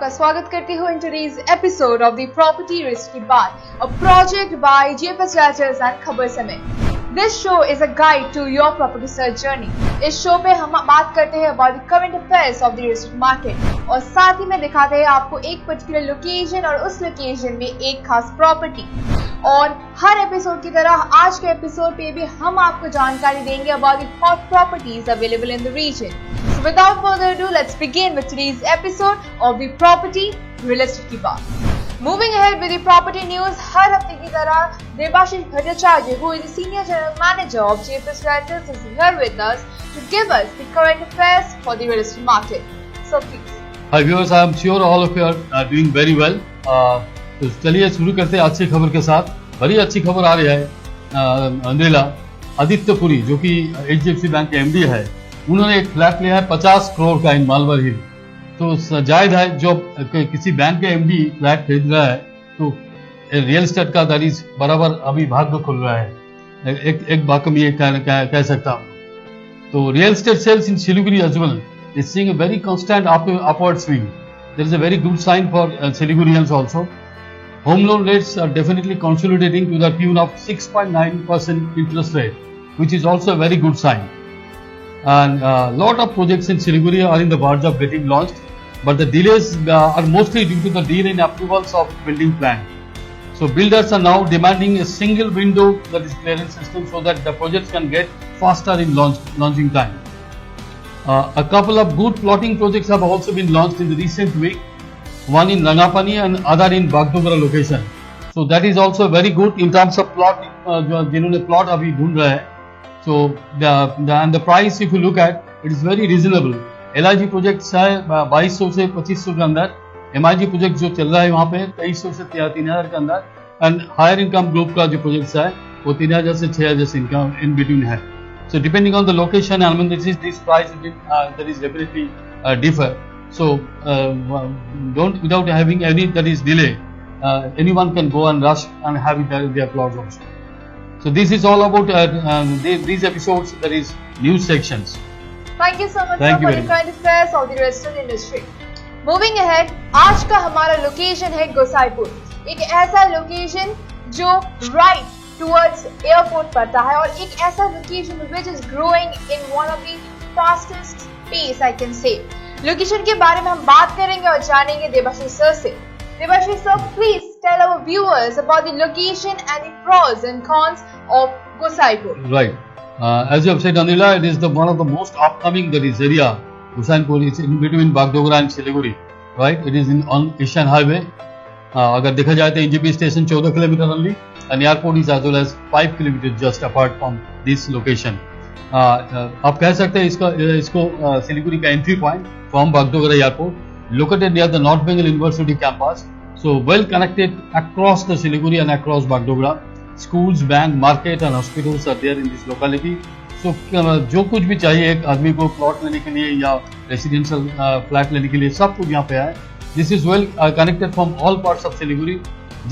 आपका स्वागत करती हूँ in today's episode of the property risk की बात, a project by JPS writers and Khabar Samay. This show is a guide to your property search journey. इस show पे हम बात करते हैं about the current affairs of the real estate market और साथ ही में दिखाते हैं आपको एक पर्टिकुलर लोकेशन और उस लोकेशन में एक खास प्रॉपर्टी। और हर एपिसोड की तरह आज के एपिसोड पे भी हम आपको जानकारी देंगे about the hot properties available in the region. So without further ado, let's begin with today's episode of the property real estate की बात। Moving ahead with the property news, हर हफ्ते की तरह Debashish Bhattacharya, who is the senior general manager of JPS Realtors, is here with us to give us the current affairs for the real estate market. So please. Hi viewers, I am sure all of you are doing very well. तो चलिए शुरू करते हैं अच्छी खबर के साथ। बड़ी अच्छी खबर आ रही है अंद्रेला आदित्यपुरी, जो कि HDFC बैंक के MD है, उन्होंने एक फ्लैट लिया है 50 करोड़ का इन मालवर हिल। तो जायज है जो किसी बैंक के MD फ्लैट खरीद रहा है तो रियल एस्टेट का दरीज बराबर अभी भाग्य खुल रहा है, एक बात में ये कह सकता हूँ। तो real estate sales in Siliguri as well is seeing a very constant upward swing. There is a very good sign for Siligurians also. Home loan rates are definitely consolidating to the tune of 6.9% interest rate, which is also a very good sign. And a lot of projects in Siliguri are in the verge of getting launched, but the delays are mostly due to the delay in approvals of building plan. So builders are now demanding a single window, that is clearance system, so that the projects can get faster in launching time. A couple of good plotting projects have also been launched in the recent week, one in Rangapani and other in Bagdogra location. So that is also very good in terms of plot, जिन्होंने plot अभी ढूंढ रहा है. So and the price, if you look at, it is very reasonable. LIG projects है 2200 से 2500 के अंदर, MIG project जो चल रहा है वहाँ पे 2300 से 3000 के अंदर, and higher income group का जो projects है वो 3000 से 6000 से इनकम in between है. So depending on the location, I mean this price that is definitely differ. So without having any that is delay, anyone can go and rush and have their plots also. So this is all about these episodes, that is news sections. Thank you so much sir, for the current affairs of the real estate industry. Moving ahead, आज का हमारा location है गोसाईपुर, एक ऐसा location जो right towards airport पड़ता है और एक ऐसा location which is growing in one of the fastest pace I can say. Location के बारे में हम बात करेंगे और जानेंगे देबाशीष सर से। Debashish sir, please tell our viewers about the location and the pros and cons of Gosaipur. Right. As you have said, Anila, it is one of the most upcoming that is area. Gosaipur is in between Bagdogra and Siliguri. Right. It is on Asian Highway. अगर देखा जाए तो NJP station 14 kilometre only, and airport is as well as 5 kilometers just apart from this location. आप कह सकते हैं इसको सिलीगुड़ी का entry point from Bagdogra airport, located near the North Bengal University campus, so well connected across the Siliguri and across Bagdogra. Schools, bank, market and hospitals are there in this locality. So जो कुछ भी चाहिए एक आदमी को plot लेने के लिए या रेसिडेंशियल फ्लैट लेने के लिए, सब कुछ यहाँ पे है. This is well connected from all parts of Siliguri,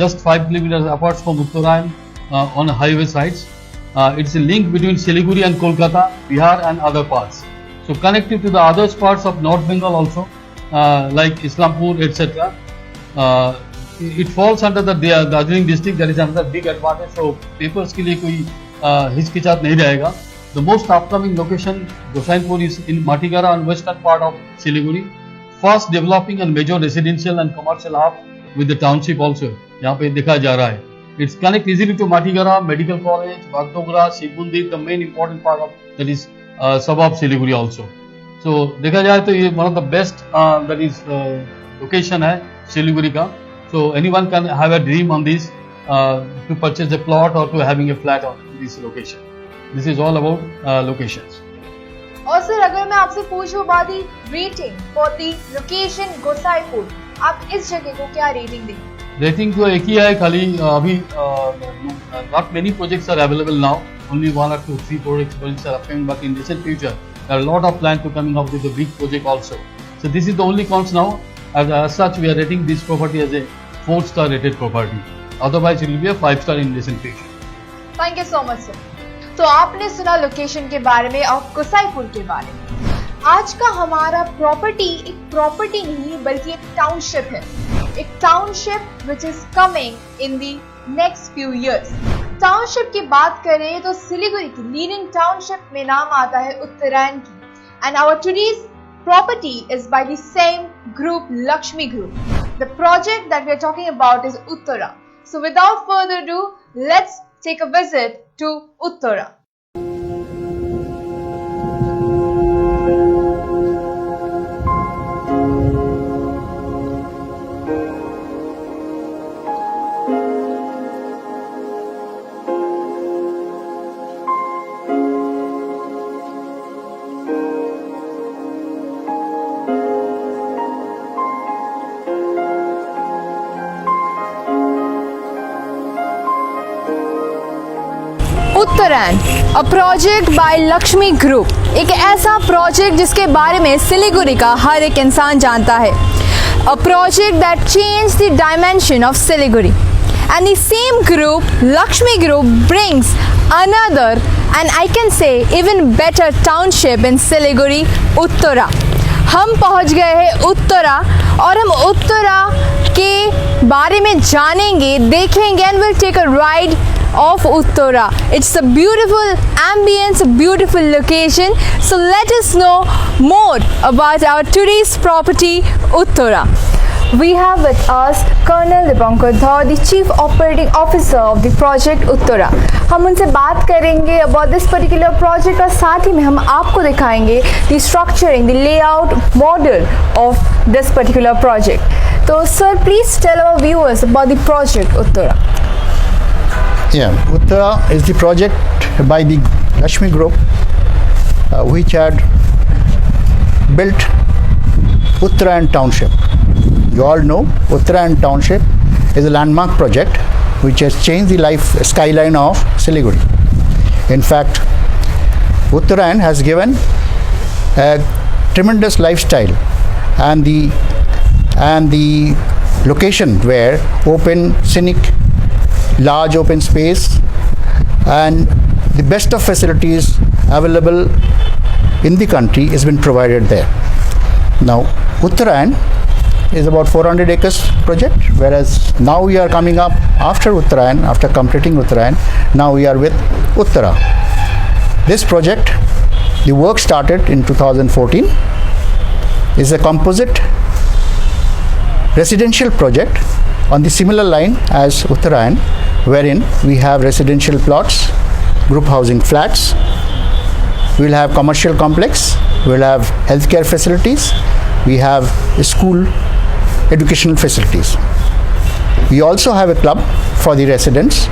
just 5 kilometers apart from Uttarayan on highway sides. It's a link between Siliguri and Kolkata, Bihar and other parts. So connected to the other parts of North Bengal also, like Islampur, etc. It falls under the Darjeeling district. That is another big advantage. So papers के लिए कोई हिचकिचाहट नहीं रहेगा. The most upcoming location, Gosaipur, is in Matigara and western part of Siliguri. Fast developing and major residential and commercial hub with the township also. यहाँ पे देखा जा रहा है. It's connect easily to Matigara, Medical College, Bagdogra, Shigundir, the main important part of that is suburb Siliguri also. So देखा जाए तो ये one of the best that is location है Siliguri का. So anyone can have a dream on this to purchase a plot or to having a flat on this location. This is all about locations. और sir, अगर मैं आपसे पूछूं about the rating for the location Gosaipur, आप इस जगह को क्या रेटिंग देंगे? रेटिंग तो एक ही है, खाली अभी not many projects are available now. Only 1 or 2, 3 projects are upcoming, but in recent future there are a lot of plans to coming up with a big project also. So this is the only cons now. As such, we are rating this property as a 4-star rated property. Otherwise, it will be a 5-star in recent future. Thank you so much, sir. तो आपने सुना location के बारे में और गोसाईपुर के बारे में। आज का हमारा प्रॉपर्टी एक प्रॉपर्टी नहीं बल्कि एक टाउनशिप है, एक township which is coming in the next few years. Township की बात करें तो सिलीगुड़ी की लीडिंग टाउनशिप में नाम आता है उत्तरायण की, and our today's property is by the same group, Lakshmi Group. The project that we are talking about is Uttara. So without further ado, let's take a visit to Uttara. Uttarayan, a project by Lakshmi group, एक ऐसा project जिसके बारे में सिलीगुड़ी का हर एक इंसान जानता है। A project that change the dimension of Siliguri and the same group, Lakshmi group, brings another and I can say even better township in Siliguri, Uttara. हम पहुंच गए हैं उत्तरा और हम उत्तरा के बारे में जानेंगे, देखेंगे and will take a ride of Uttara. It's a beautiful ambience, a beautiful location. So let us know more about our today's property, Uttara. We have with us Colonel Dipankar Dhar, the Chief Operating Officer of the project Uttara. हम उनसे बात करेंगे about this particular project और साथ ही में हम आपको दिखाएंगे the structuring, the layout, model of this particular project. So sir, please tell our viewers about the project Uttara. Yeah, Uttara is the project by the Lakshmi Group which had built Uttarayan Township. You all know Uttarayan Township is a landmark project which has changed the life skyline of Siliguri. In fact, Uttarayan has given a tremendous lifestyle and the location where open, scenic, large open space and the best of facilities available in the country has been provided there. Now Uttarayan is about 400 acres project, whereas now we are coming up after Uttarayan, after completing Uttarayan, now we are with Uttara. This project, the work started in 2014, is a composite residential project on the similar line as Uttarayan, wherein we have residential plots, group housing flats, we will have commercial complex, we will have healthcare facilities, we have school educational facilities. We also have a club for the residents.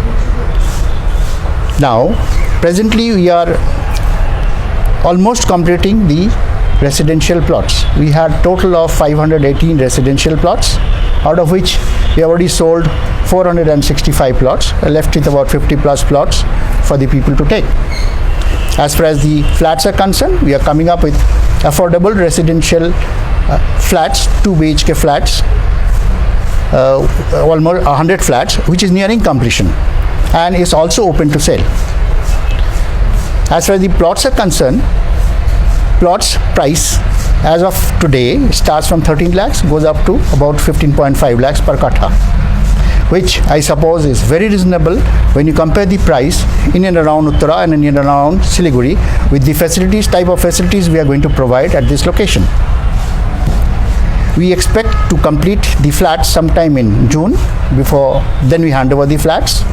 Now, presently we are almost completing the residential plots. We had total of 518 residential plots, out of which we have already sold 465 plots, left with about 50 plus plots for the people to take. As far as the flats are concerned, we are coming up with affordable residential flats, 2 BHK flats, almost 100 flats, which is nearing completion and is also open to sale. As far as the plots are concerned, plots price as of today starts from 13 lakhs, goes up to about 15.5 lakhs per kattha, which I suppose is very reasonable when you compare the price in and around Uttara and in and around Siliguri with the facilities, type of facilities we are going to provide at this location. We expect to complete the flats sometime in June. Before then we hand over the flats.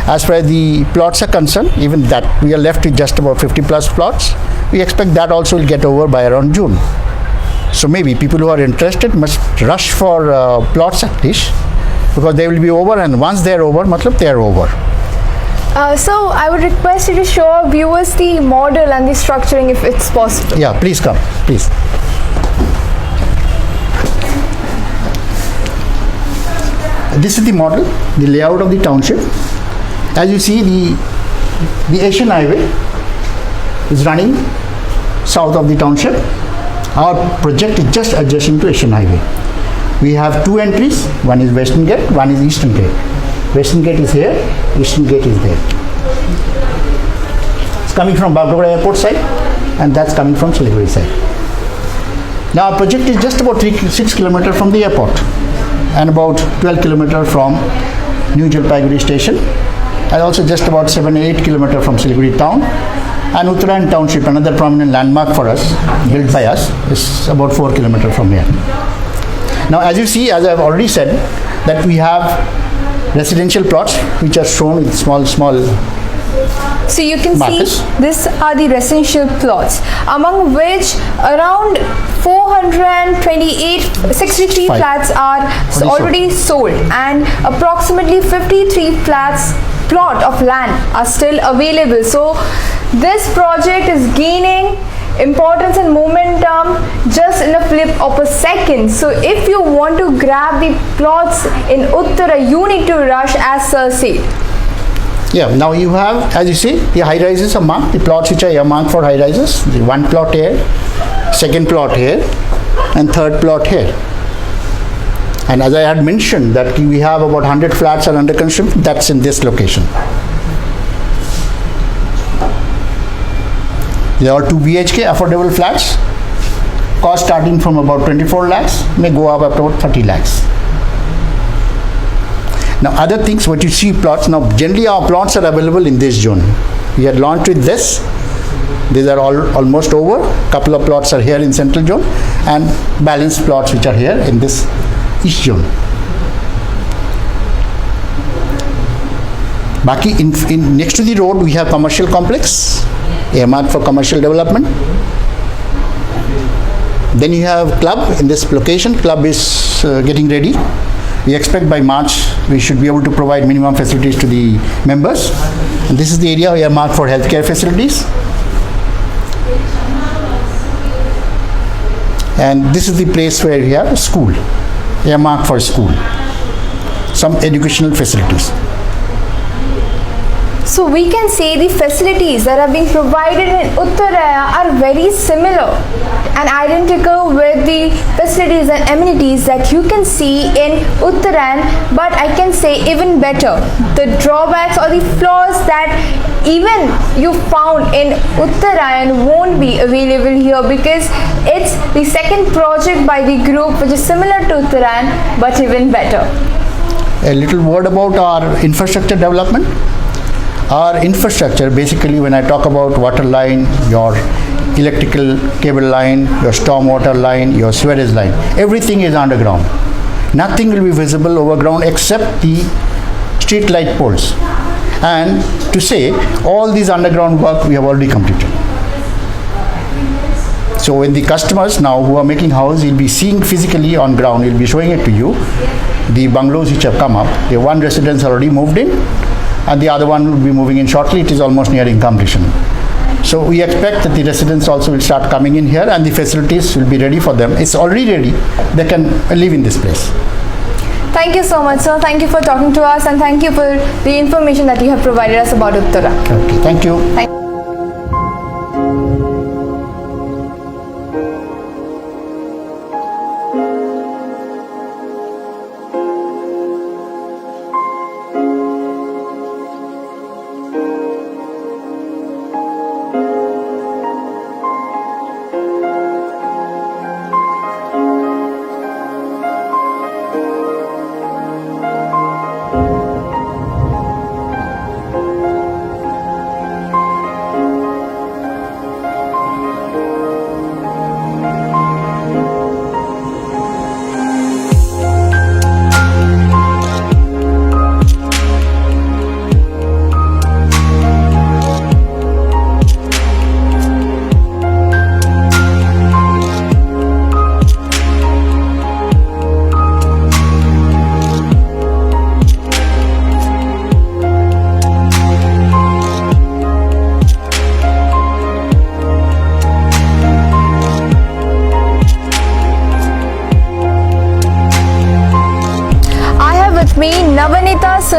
As far as the plots are concerned, even that we are left with just about 50 plus plots. We expect that also will get over by around June. So maybe people who are interested must rush for plots at least, because they will be over, and once they are over, matlab they are over. So I would request you to show our viewers the model and the structuring if it's possible. Yeah, please come, please. This is the model, the layout of the township. As you see, the Asian Highway is running south of the township. Our project is just adjacent to Asian Highway. We have 2 entries, one is Western Gate, one is Eastern Gate. Western Gate is here, Eastern Gate is there. coming from Bagdogra airport side, and that's coming from Siliguri side. Now our project is just about 6 kilometers from the airport and about 12 kilometers from New Jalpaiguri station, and also just about 7-8 kilometers from Siliguri town. And Uttarayan Township, another prominent landmark for us, built by us, is about 4 kilometers from here. Now as you see, as I have already said, that we have residential plots which are shown with small So you can markers. see these are the residential plots, among which around 63 Five. flats are already sold, and approximately 53 flats plot of land are still available. So this project is gaining importance and momentum just in a flip of a second. So if you want to grab the plots in Uttara, you need to rush, as Sir said. Yeah, now you have, as you see, the high rises are marked, the plots which are earmarked for high rises, the one plot here, second plot here, and third plot here. And as I had mentioned that we have about 100 flats are under construction, that's in this location. There are 2 BHK affordable flats, cost starting from about 24 lakhs, may go up to about 30 lakhs. Now other things, what you see plots, now generally our plots are available in this zone. We had launched with this, these are almost over, couple of plots are here in central zone, and balanced plots which are here in this east zone. Baki in next to the road we have commercial complex, earmarked for commercial development. Then you have club in this location, club is getting ready. We expect by March we should be able to provide minimum facilities to the members. And this is the area earmarked for healthcare facilities. And this is the place where we have a school, earmarked for school, some educational facilities. So we can say the facilities that are being provided in Uttaraya are very similar and identical with the facilities and amenities that you can see in Uttarayan, but I can say even better. The drawbacks or the flaws that even you found in Uttarayan won't be available here, because it's the second project by the group which is similar to Uttarayan but even better. A little word about our infrastructure development. Our infrastructure, basically when I talk about water line, your electrical cable line, your storm water line, your sewerage line, everything is underground. Nothing will be visible overground except the street light poles. And to say, all these underground work we have already completed. So when the customers now who are making house, you'll be seeing physically on ground, we'll be showing it to you, the bungalows which have come up. The one residence already moved in, and the other one will be moving in shortly. It is almost nearing completion. So we expect that the residents also will start coming in here, and the facilities will be ready for them. It's already ready. They can live in this place. Thank you so much, sir. Thank you for talking to us, and thank you for the information that you have provided us about Uttara. Okay, thank you.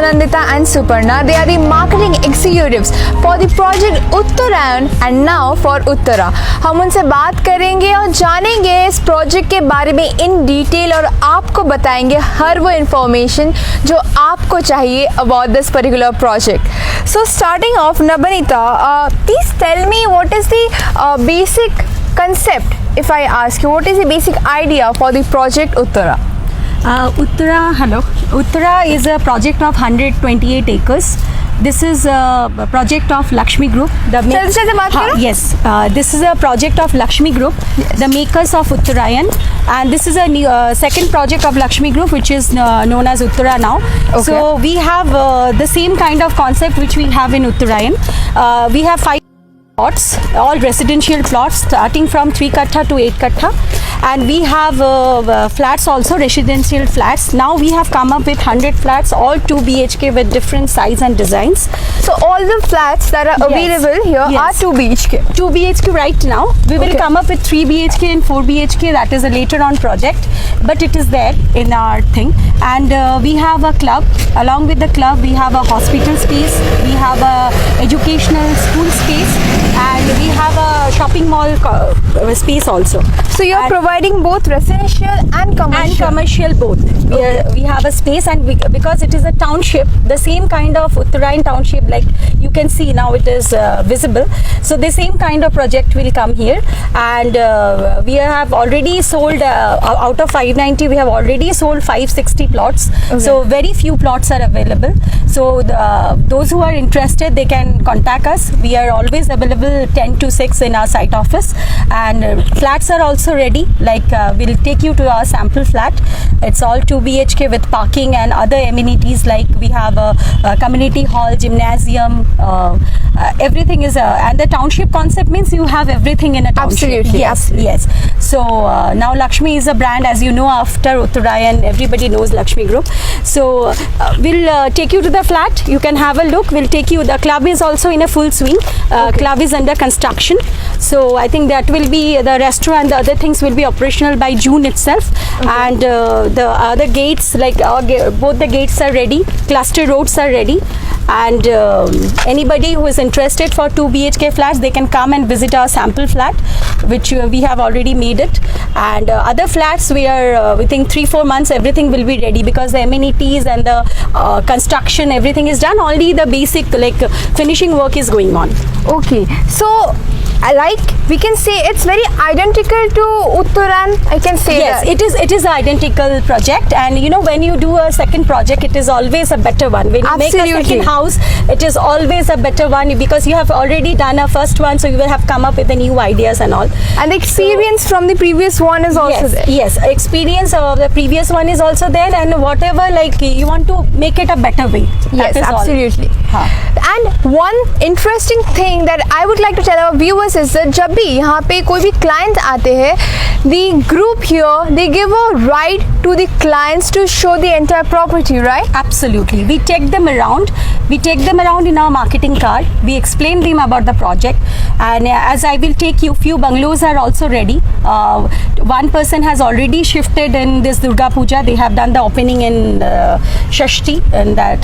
Sunandita and Suparna. They are the marketing executives for the project Uttarayan and now for Uttara. हम उनसे बात करेंगे और जानेंगे इस project के बारे में इन डिटेल और आपको बताएंगे हर वो इन्फॉर्मेशन जो आपको चाहिए about this particular project. So starting off, Nabanita, please tell me what is the basic concept. If I ask you, what is the basic idea for the project Uttara? Uttara is a project of 128 acres. This is a project of Lakshmi Group. Yes, this is a project of Lakshmi Group, the makers of Uttarayan, and this is a new, second project of Lakshmi Group, which is known as Uttara now. Okay. So we have the same kind of concept which we have in Uttarayan. We have 5 plots, all residential plots starting from 3 kattha to 8 kattha, and we have flats also, residential flats. Now we have come up with 100 flats, all 2 BHK with different size and designs. So all the flats that are available here are 2 BHK. 2 BHK right now. We will come up with 3 BHK and 4 BHK. That is a later on project, but it is there in our thing. And we have a club. Along with the club, we have a hospital space. We have a educational school space, and we have a shopping mall space also. So you are providing both residential and commercial. And commercial both. We have a space, and because it is a township, the same kind of Uttarayan township, like you can see now it is visible. So the same kind of project will come here, and we have already sold out of 590. We have already sold 560 plots. Okay. So very few plots are available. So those who are interested, they can contact us. We are always available 10 to 6 in our site office, and flats are also ready. Like we'll take you to our sample flat. It's all 2 BHK with parking and other amenities, like we have a community hall, gymnasium, everything is and the township concept means you have everything in a township. Absolutely. Yes. So now Lakshmi is a brand, as you know, after Uttarayan everybody knows Lakshmi Group. So we'll take you to the flat. You can have a look. We'll take you. The club is also in a full swing. Club is under construction. So I think that will be the restaurant. The other things will be operational by June itself. And the other gates, like both the gates are ready. Cluster roads are ready. And anybody who is interested for 2 BHK flats, they can come and visit our sample flat, which we have already made it. And other flats, we are within 3-4 months everything will be ready, because the amenities and the construction, everything is done. Only the basic finishing work is going on. Okay. So like we can say it's very identical to Uttarayan. I can say yes, that. it is an identical project, and you know, when you do a second project, it is always a better one. When you make a second house, it is always a better one, because you have already done a first one, so you will have come up with the new ideas and all. And the experience from the previous one is also there. Yes, experience of the previous one is also there, and whatever, like you want to make it a better way. Yes, absolutely. And one interesting thing that I would like to tell our viewers is that जब भी यहाँ पे कोई भी client आते हैं, the group here, they give a ride to the clients to show the entire property, right? Absolutely. We take them around. We take them around in our marketing car. We explain them about the project, and as I will take you, few bungalows are also ready. One person has already shifted in this Durga Puja. They have done the opening in Shashti, and that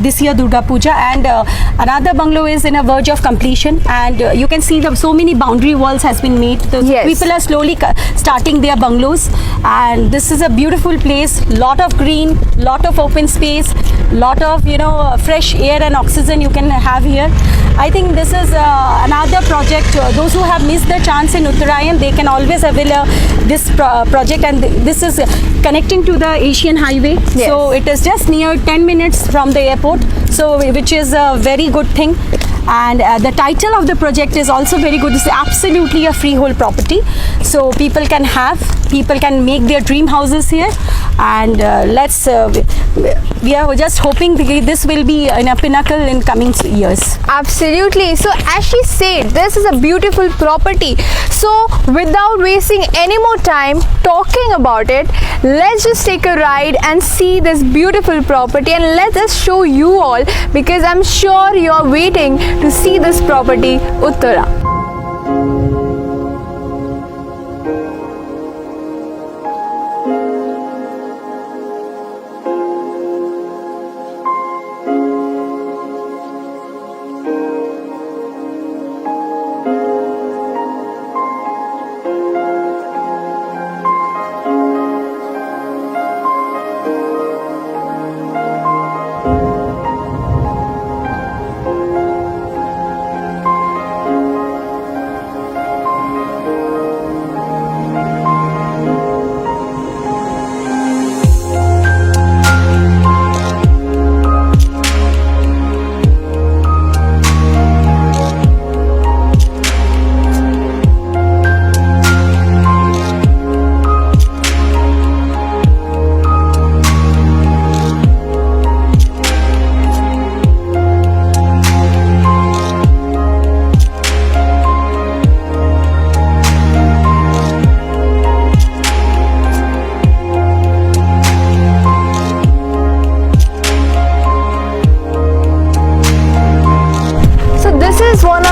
this year Durga Puja, and another bungalow is in a verge of completion, and you can see so many boundary walls has been made. People are slowly starting their bungalows, and this is a beautiful place. Lot of green, lot of open space, lot of fresh air and oxygen you can have here. I think this is another project. Those who have missed the chance in Uttarayan, they can always avail this project, and this is connecting to the Asian Highway. Yes. So it is just near 10 minutes from the airport, so which is a very good thing. And the title of the project is also very good. It's absolutely a freehold property, so people can make their dream houses here. And we are just hoping this will be in a pinnacle in coming years. Absolutely. So as she said, this is a beautiful property. So without wasting any more time talking about it, let's just take a ride and see this beautiful property, and let us show you all, because I'm sure you are waiting to see this property, Uttara.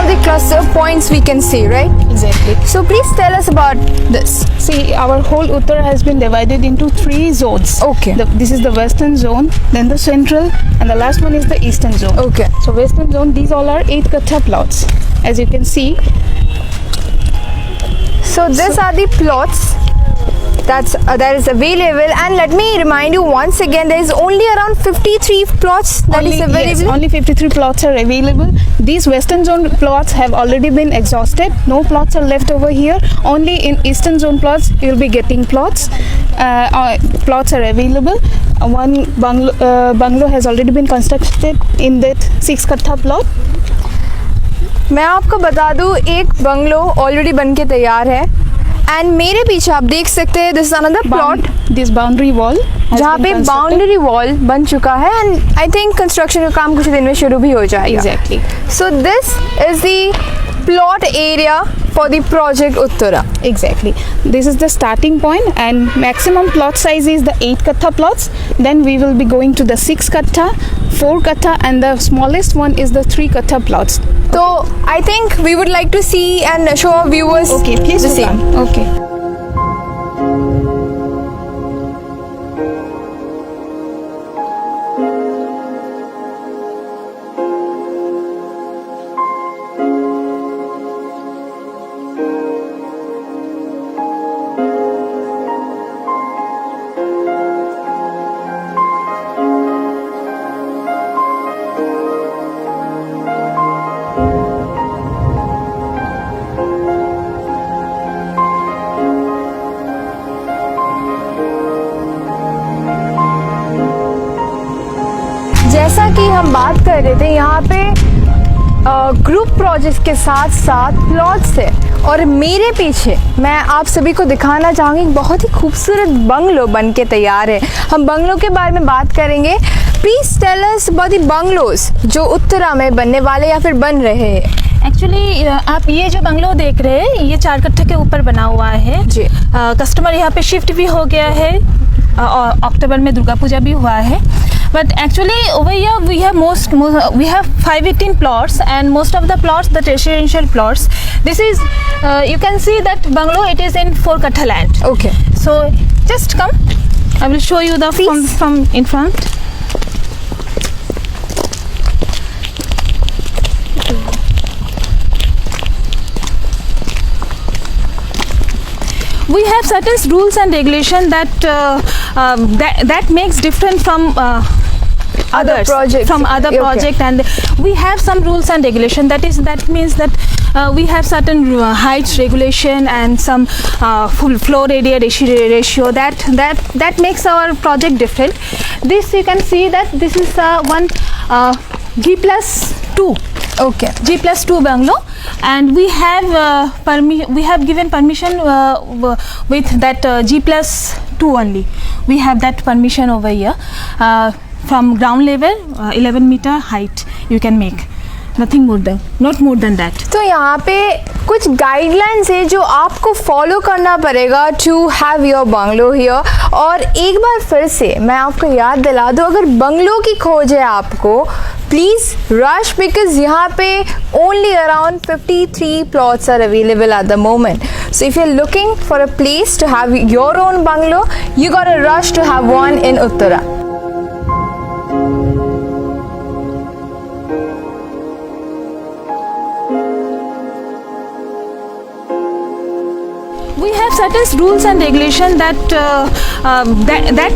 the cluster points we can see, right? Exactly. So please tell us about this. See, our whole Uttara has been divided into 3 zones. Okay. This is the western zone, then the central, and the last one is the eastern zone. Okay. So western zone, these all are 8 kattha plots, as you can see. So these are the plots that is available, and let me remind you once again, there is only around 53 plots that is available. Yes, only 53 plots are available. These western zone plots have already been exhausted. No plots are left over here. Only in eastern zone plots you will be getting plots. Plots are available. One bungalow has already been constructed in that 6 kattha plot. मैं आपको बता दूं, एक bungalow already बन के तैयार है, and मेरे पीछे आप देख सकते हैं this is another plot, this boundary wall, जहाँ पे बाउंड्री वॉल बन चुका है, एंड आई थिंक कंस्ट्रक्शन का काम कुछ दिन में शुरू भी हो जाएगा. Exactly. So this is the plot area for the project Uttara. Exactly. This is the starting point, and maximum plot size is the 8 kattha plots. Then we will be going to the 6 kattha, 4 kattha, and the smallest one is the 3 kattha plots. So I think we would like to see and show our viewers. Okay, please the same. come. Okay. जैसा कि हम बात कर रहे थे, यहाँ पे group projects के साथ साथ प्लॉट्स है, और मेरे पीछे मैं आप सभी को दिखाना चाहूँगी बहुत ही खूबसूरत बंगलो बन के तैयार है. हम बंगलो के बारे में बात करेंगे. Please tell us about the bungalows जो उत्तरा में बनने वाले या फिर बन रहे हैं. एक्चुअली आप ये जो बंगलो देख रहे हैं, ये 4 कट्ठे के ऊपर बना हुआ है जी. कस्टमर यहाँ पे शिफ्ट भी हो गया है, और अक्टूबर में दुर्गा पूजा भी हुआ है. But actually over here we have 518 plots, and most of the plots, the residential plots. This is you can see that bungalow, it is in 4 kattha land. Okay. So just come, I will show you the from in front. We have certain rules and regulation that makes different from others, projects. from other Okay. project, and we have some rules and regulation. That means that we have certain height regulation and some full floor area ratio that makes our project different. This you can see that this is one G+2. Okay. G+2 bungalow, and we have given permission with that G+2 only. We have that permission over here. From ground level, 11 meter height you can make. Nothing more than, not more than that. तो यहाँ पे कुछ guidelines है जो आपको follow करना पड़ेगा to have your bungalow here. और एक बार फिर से मैं आपको याद दिला दूँ, अगर बंगलो की खोज है आपको, प्लीज़ रश, बिकॉज यहाँ पे only around 53 plots are available at the moment. So if you're looking for a place to have your own bungalow, you gotta rush to have one in Uttara. We have certain rules and regulation that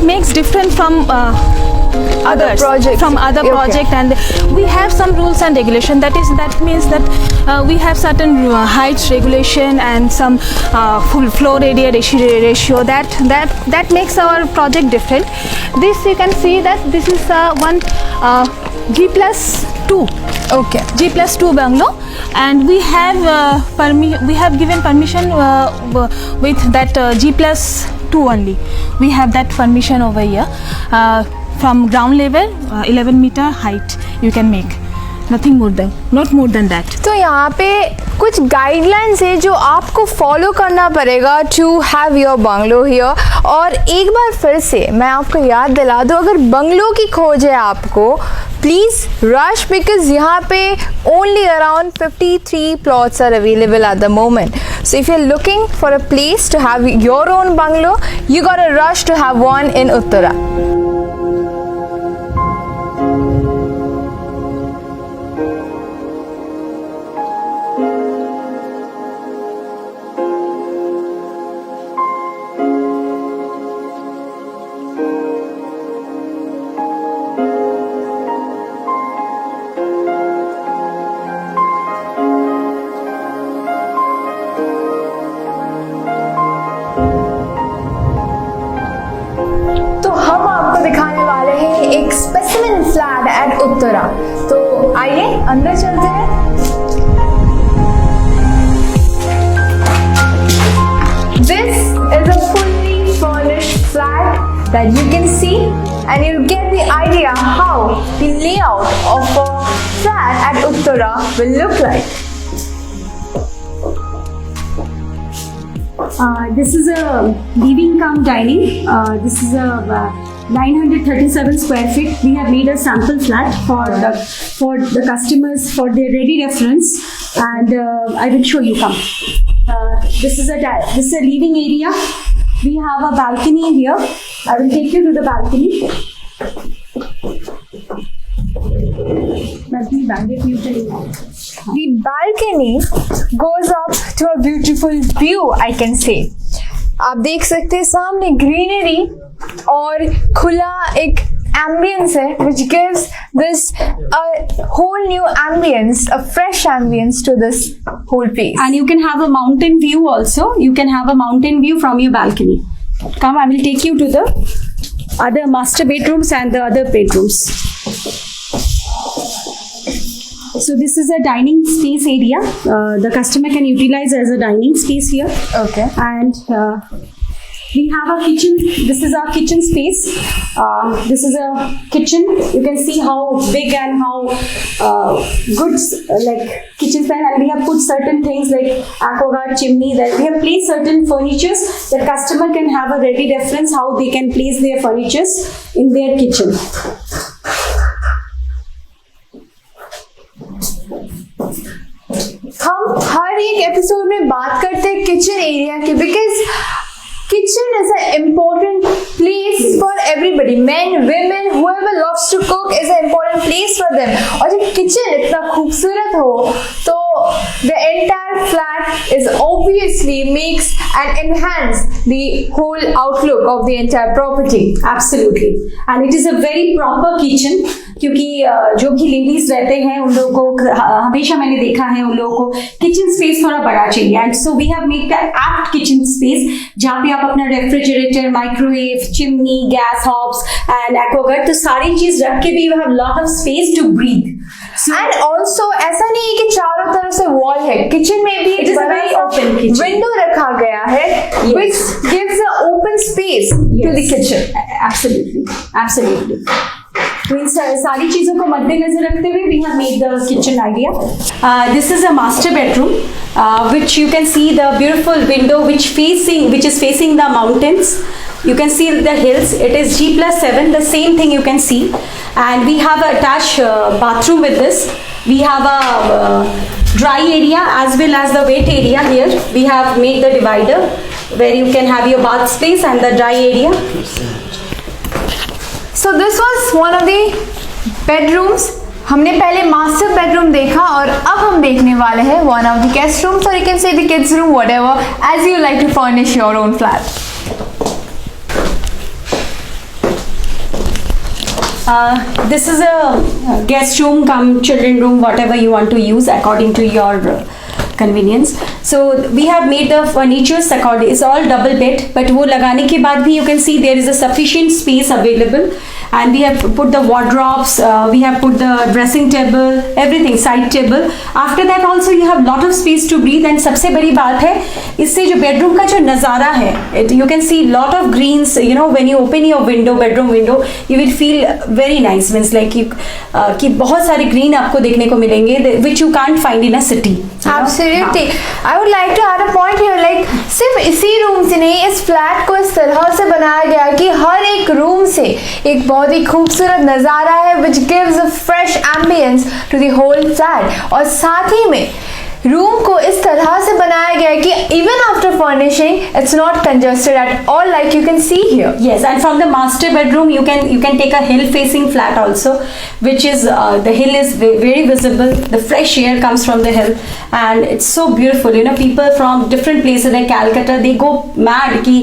makes different from others, projects. from other Okay. project, and we have some rules and regulation. That means that we have certain height regulation and some full floor area ratio that makes our project different. This you can see that this is one G+2. Okay. G+2 bungalow, and we have given permission with that G+2 only. We have that permission over here. From ground level, 11 meter height you can make. Nothing more than, not more than that. तो यहाँ पे कुछ guidelines है जो आपको follow करना पड़ेगा to have your bungalow here. और एक बार फिर से मैं आपको याद दिला दूँ, अगर बंगलो की खोज है आपको, please rush because यहाँ पे only around 53 plots are available at the moment. So if you're looking for a place to have your own bungalow, you gotta rush to have one in Uttara. दिखाने वाले हैं एक specimen flat eight Uttara. तो आइए अंदर चलते हैं। This is a fully furnished flat that you can see and you'll get the idea how the layout of a flat at Uttara will look like. This is a living cum dining. This is a 937 square feet. We have made a sample flat for the customers for their ready reference, and I will show you. Come. This is a living area. We have a balcony here. I will take you to the balcony. The balcony goes up to a beautiful view, I can say. आप देख सकते हैं सामने greenery और खुला एक ambience है, which gives this a whole new ambience, a fresh ambience to this whole place. And you can have a mountain view also. You can have a mountain view from your balcony. Come, I will take you to the other master bedrooms and the other bedrooms. So this is a dining space area. The customer can utilize as a dining space here. Okay. And we have a kitchen. This is our kitchen space. This is a kitchen. You can see how big and how good like kitchen space. And we have put certain things like aquaguard, chimney. That we have placed certain furnitures that customer can have a ready reference how they can place their furnitures in their kitchen. हम हर एक episode में बात करते हैं kitchen area की, because kitchen is an important place for everybody. Men, women, whoever loves to cook is an important place for them. और जब kitchen इतना खूबसूरत हो तो the entire flat is obviously makes and enhance the whole outlook of the entire property. Absolutely. And it is a very proper kitchen. क्योंकि जो भी ladies रहते हैं उन लोगों को हमेशा मैंने देखा है उन लोगों को किचन स्पेस थोड़ा बड़ा चाहिए, and so we have made that apt kitchen space जहाँ पे आप अपना refrigerator, microwave, chimney, gas hobs and aquaguard तो सारी चीज रख के भी you have lot of space to breathe. And also ऐसा नहीं है कि चारों तरफ से वॉल है, किचन में भी विंडो रखा गया है which gives an open space to the kitchen. Absolutely, absolutely. तो इन सारी चीजों को मद्देनजर रखते हुए we have made the kitchen idea. This is a master bedroom, which you can see the beautiful window which is facing the mountains. You can see the hills. It is G+7. The same thing you can see, and we have a attached bathroom with this. We have a dry area as well as the wet area here. We have made the divider where you can have your bath space and the dry area. So this was one of the bedrooms. हमने पहले master bedroom देखा और अब हम देखने वाले हैं one of the guest rooms, or you can say the kids room, whatever, as you like to furnish your own flat. This is a guest room cum children room, whatever you want to use according to your convenience. So we have made the furnitures according, it's all double bed, but वो लगाने के बाद भी you can see there is a sufficient space available, and we have put the wardrobes, we have put the dressing table, everything, side table. After that also you have lot of space to breathe, and सबसे बड़ी बात है इससे जो bedroom का जो नज़ारा है, you can see lot of greens, you know, when you open your window, bedroom window, you will feel very nice, means like you कि बहुत सारे green आपको देखने को मिलेंगे which you can't find in a city. Absolutely. I would like to add a point here, like सिर्फ इसी room से नहीं, इस फ्लैट को इस तरह से बनाया गया कि हर एक रूम से एक बहुत बहुत ही खूबसूरत नज़ारा है which gives a fresh ambience to the whole flat। और साथ ही में रूम को इस तरह से बनाया गया है कि even after furnishing it's not congested at all like you can see here। Yes, and from the master bedroom you can take a hill facing flat also, which is the hill is very visible, the fresh air comes from the hill and it's so beautiful, you know, people from different places like Calcutta they go mad कि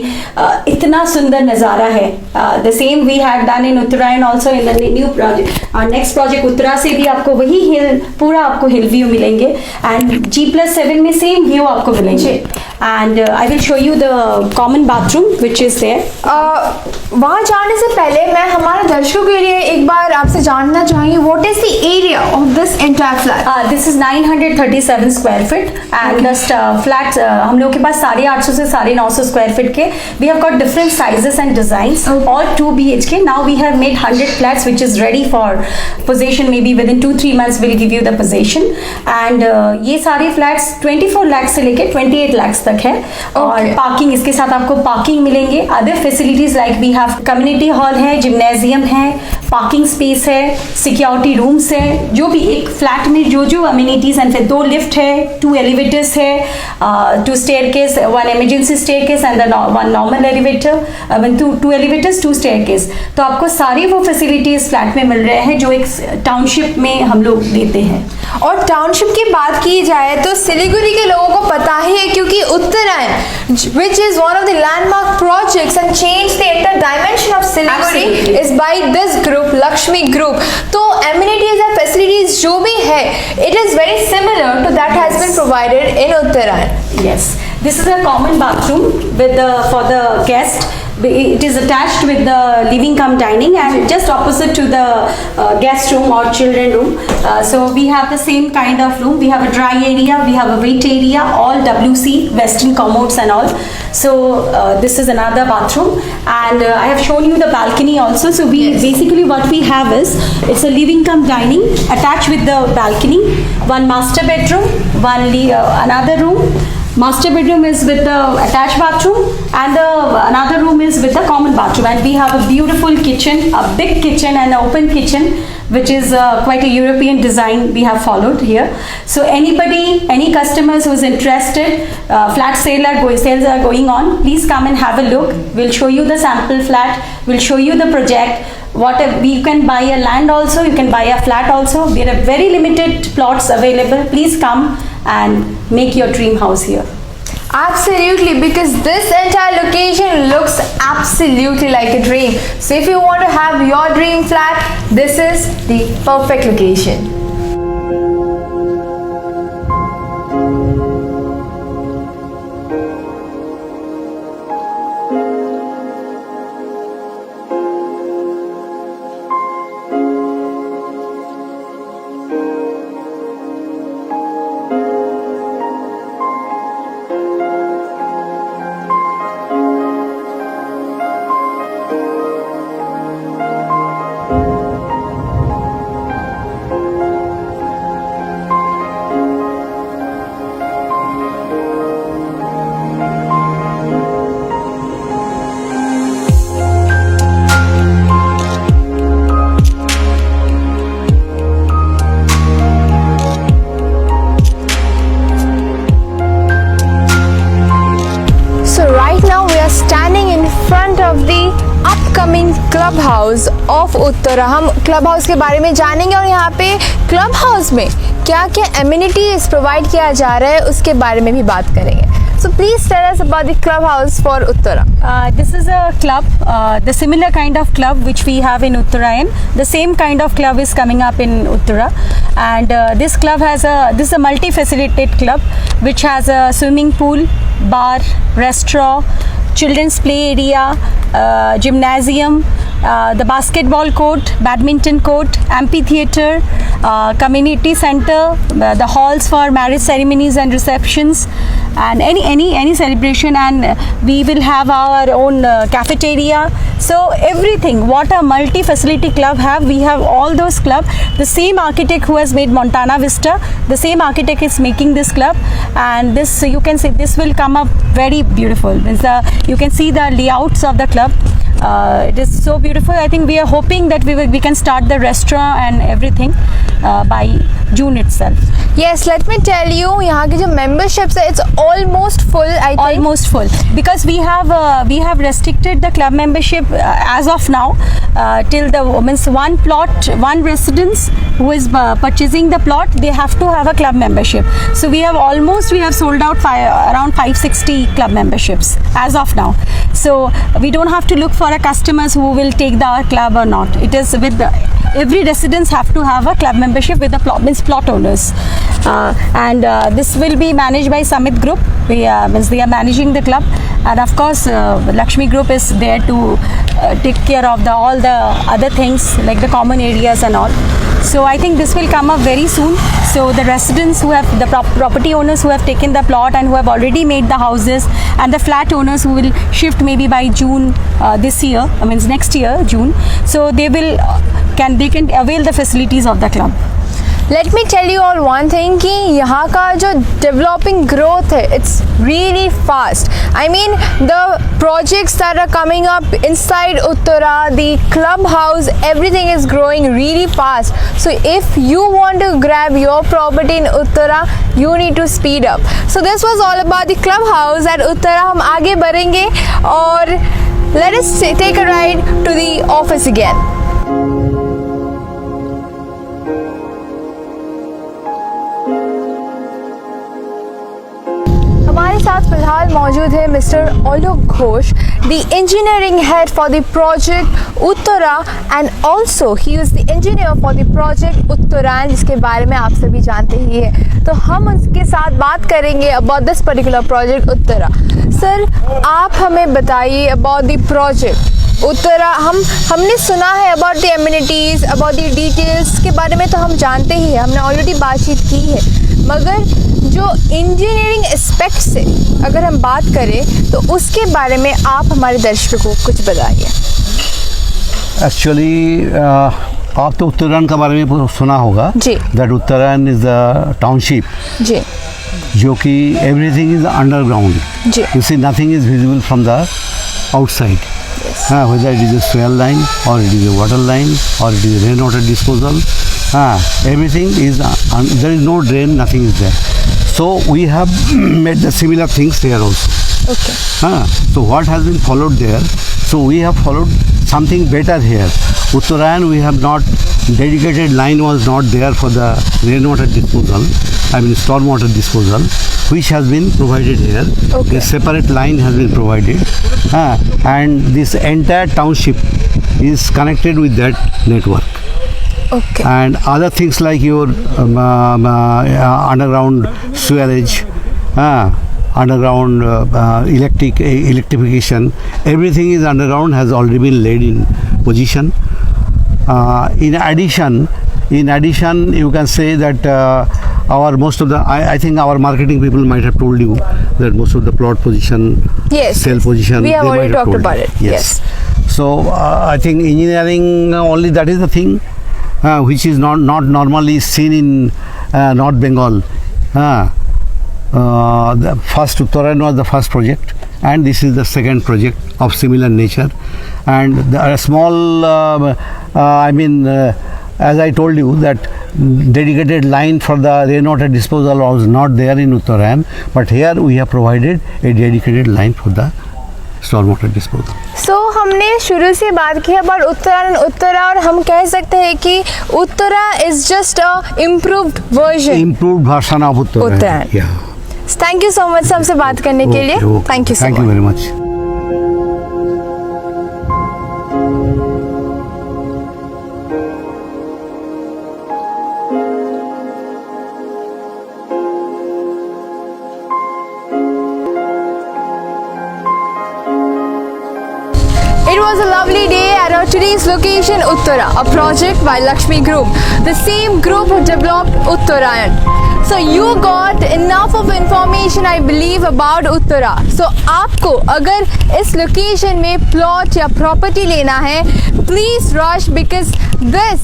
इतना सुंदर नज़ारा है। The same we had done in Uttarayan also in the new project, our next project Uttara से भी आपको वही हिल, पूरा आपको हिल व्यू मिलेंगे and G+7 में सेम व्यू आपको मिलेंगे। And I will show you the common bathroom which is there. वहाँ जाने से पहले मैं हमारे दर्शकों के लिए एक बार आपसे जानना चाहूँगी what is the area of this entire flat. This is 937 square feet and the flat हम लोग के पास 850 से 950 स्क्वायर फीट के। We have got different sizes and designs और 2 BHK। Now we have made 100 flats which is ready for possession, may be within 2-3 months will give you the possession. And ये सारे flats 24 lakh से लेके 28 लाख तक है। और parking इसके साथ आपको पार्किंग मिलेंगे। Other facilities like we have community hall है, जिम्नेजियम है, पार्किंग स्पेस है, सिक्योरिटी रूम्स है, जो भी एक फ्लैट में जो जो अम्यूनिटीज एंड फिर 2 लिफ्ट है, 2 एलिवेटर्स है, 2 staircase, 1 emergency staircase and 1 normal elevator, 2 elevators 2 staircase. तो आपको सारी वो फैसिलिटीज फ्लैट में मिल रहे हैं जो एक टाउनशिप में हम लोग देते हैं। और टाउनशिप की बात की जाए तो सिलीगुड़ी के लोगों को पता ही है क्योंकि उत्तरायण which is one of the landmark projects and changed the entire dimension of Siliguri is by this group Lakshmi Group। तो amenities and facilities जो भी है it is very similar to that has been provided in Uttarayan। Yes, this is a common bathroom with for the guest। It is attached with the living cum dining and just opposite to the guest room or children room। So we have the same kind of room. We have a dry area, we have a wet area, all WC, western commodes and all। So this is another bathroom and I have shown you the balcony also। So we basically what we have is it's a living cum dining attached with the balcony, 1 master bedroom, another room। Master bedroom is with the attached bathroom and another room is with the common bathroom, and we have a beautiful kitchen, a big kitchen and an open kitchen which is quite a European design we have followed here। So any customers who is interested, flat sales are going on, please come and have a look। We'll show you the sample flat, we'll show you the project, whatever you can buy a land also, you can buy a flat also। There are very limited plots available, please come and make your dream house here। Absolutely, because this entire location looks absolutely like a dream। So if you want to have your dream flat, this is the perfect location। Club house of Uttara. हम club house के बारे में जानेंगे और यहाँ पे club house में क्या क्या एमिनिटीज प्रोवाइड किया जा रहा है उसके बारे में भी बात करेंगे। So please tell us about the clubhouse for Uttara। This is a club, the similar kind of club which we have in Uttarayan. The same kind of club is coming up in Uttara, and this club has this is a multi-facilitated club which has a swimming pool, bar, restaurant, children's play area, gymnasium, the basketball court, badminton court, amphitheater, community center, the halls for marriage ceremonies and receptions, and any celebration, and we will have our own cafeteria। So everything what a multi-facility club have, we have all those club। The same architect who has made Montana Vista, the same architect is making this club, and this you can see this will come up very beautiful। You can see the layouts of the club It is so beautiful. I think we are hoping that we can start the restaurant and everything by June itself. Yes, let me tell you, यहाँ की जो memberships है, it's almost full. I think Almost full, because we have restricted the club membership as of now till the means one plot, one residence who is purchasing the plot, they have to have a club membership. So we have sold out around 560 club memberships as of now. So we don't have to look for a customers who will take the club or not. It is with every residence have to have a club membership with the plot owners, and this will be managed by Summit Group. They are managing the club, and of course Lakshmi Group is there to take care of all the other things like the common areas and all. So I think this will come up very soon. So the residents who have the property owners who have taken the plot and who have already made the houses, and the flat owners who will shift maybe by June this year, next year June, so they can avail the facilities of the club. Let me tell you all one thing कि यहाँ का जो developing growth है, it's really fast. I mean the projects that are coming up inside Uttara, the clubhouse, everything is growing really fast. So if you want to grab your property in Uttara, you need to speed up. So this was all about the clubhouse at Uttara. हम आगे बढ़ेंगे और let us take a ride to the office again. हमारे साथ फिलहाल मौजूद है mister Alok Ghosh, the engineering head for the project Uttara, and also he is the engineer for the project Uttarayan, जिसके बारे में आप सभी जानते ही हैं. तो हम उनके साथ बात करेंगे about this particular project Uttara. Sir, आप हमें बताइए about the project Uttara. हमने सुना है about the amenities, about the details के बारे में तो हम जानते ही हैं, हमने ऑलरेडी बातचीत की है, मगर जो इंजीनियरिंग एस्पेक्ट से अगर हम बात करें तो उसके बारे में आप हमारे दर्शकों को कुछ बताइए. एक्चुअली आप तो उत्तरायण के बारे में सुना होगा जी. That Uttarayan is the township जी, जो कि एवरीथिंग इज अंडरग्राउंड. जी. You see nothing is visible from the outside. whether it is a fuel line or it is a water line or it is rainwater disposal, everything is there is no drain, nothing is there. So we have made the similar things here also. Okay. So what has been followed there? So we have followed something better here. Uttarayan, we have not, dedicated line was not there for the rainwater disposal, stormwater disposal, which has been provided here. Okay. A separate line has been provided, and this entire township is connected with that network. Okay. And other things like your underground sewerage, underground electrification, everything is underground, has already been laid in position. In addition, you can say that I think our marketing people might have told you that most of the plot position, Yes. sale position, We have they already might have talked told about you. it. Yes. So I think engineering only, that is the thing which is not normally seen in North Bengal. The first Uttarayan was the first project, and this is the second project of similar nature. And a small, as I told you, that dedicated line for the rainwater disposal was not there in Uttarayan, but here we have provided a dedicated line for the stormwater disposal. So हमने शुरू से बात की about Uttara, और हम कह सकते हैं कि Uttara is just a improved version. Improved version of Uttarayan. Uttarayan. Yeah. Thank you so much हमसे बात करने के लिए. Okay. Thank you so Thank much. you very much. It was a lovely day at our today's location, Uttara, a project by Lakshmi Group, the same group who developed Uttarayan. So you got enough of information, I believe, about Uttara. So आपको अगर इस location में plot या property लेना है, please rush because this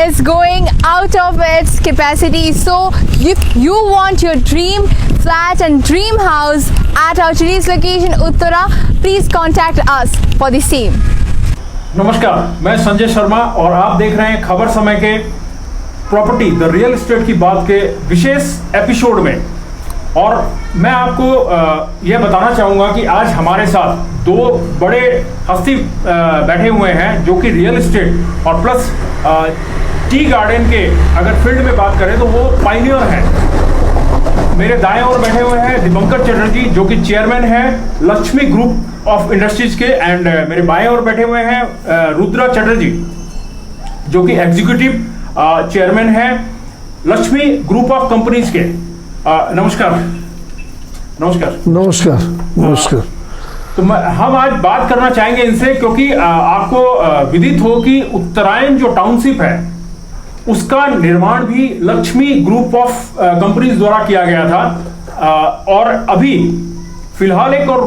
is going out of its capacity. So if you want your dream flat and dream house at our today's location, Uttara, please contact us for the same. नमस्कार, मैं संजय शर्मा और आप देख रहे हैं खबर समय के प्रॉपर्टी द रियल एस्टेट की बात के विशेष एपिसोड में। और मैं आपको यह बताना चाहूँगा कि आज हमारे साथ दो बड़े हस्ती बैठे हुए हैं जो कि रियल एस्टेट और प्लस टी गार्डन के अगर फील्ड में बात करें तो वो पायनियर हैं। मेरे दाएं ओर बैठे हुए हैं दीपंकर चटर्जी जो कि चेयरमैन हैं लक्ष्मी ग्रुप ऑफ इंडस्ट्रीज के, एंड मेरे बाएं ओर बैठे हुए हैं रुद्रा चटर्जी जो कि एग्जीक्यूटिव चेयरमैन हैं लक्ष्मी ग्रुप ऑफ कंपनीज के। नमस्कार। नमस्कार। नमस्कार। नमस्कार। तो हम आज बात करना चाहेंगे इनसे क्योंकि आपको विदित हो कि उत्तरायण जो टाउनशिप है उसका निर्माण भी लक्ष्मी ग्रुप ऑफ कंपनीज द्वारा किया गया था। और अभी फिलहाल एक और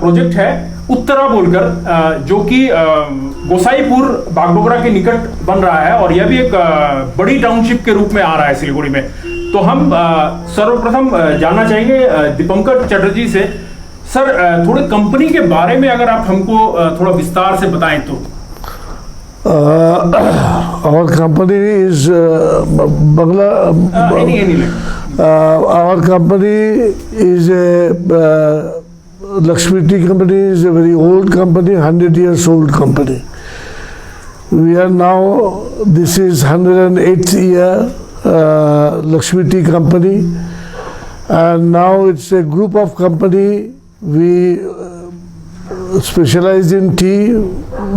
प्रोजेक्ट है उत्तरा बोलकर जो कि गोसाईपुर बागडोगरा के निकट बन रहा है और यह भी एक बड़ी टाउनशिप के रूप में आ रहा है सिलीगुड़ी में। तो हम सर्वप्रथम जानना चाहेंगे दीपंकर चटर्जी से, सर थोड़े कंपनी के बारे में अगर आप हमको थोड़ा विस्तार से बताएं तो। Our company is Bangla. Our company is a Lakshmi Tea Company is a very old company, 100 years old company. We are now, this is 108th year Lakshmi Tea Company, and now it's a group of company. We specialize in tea.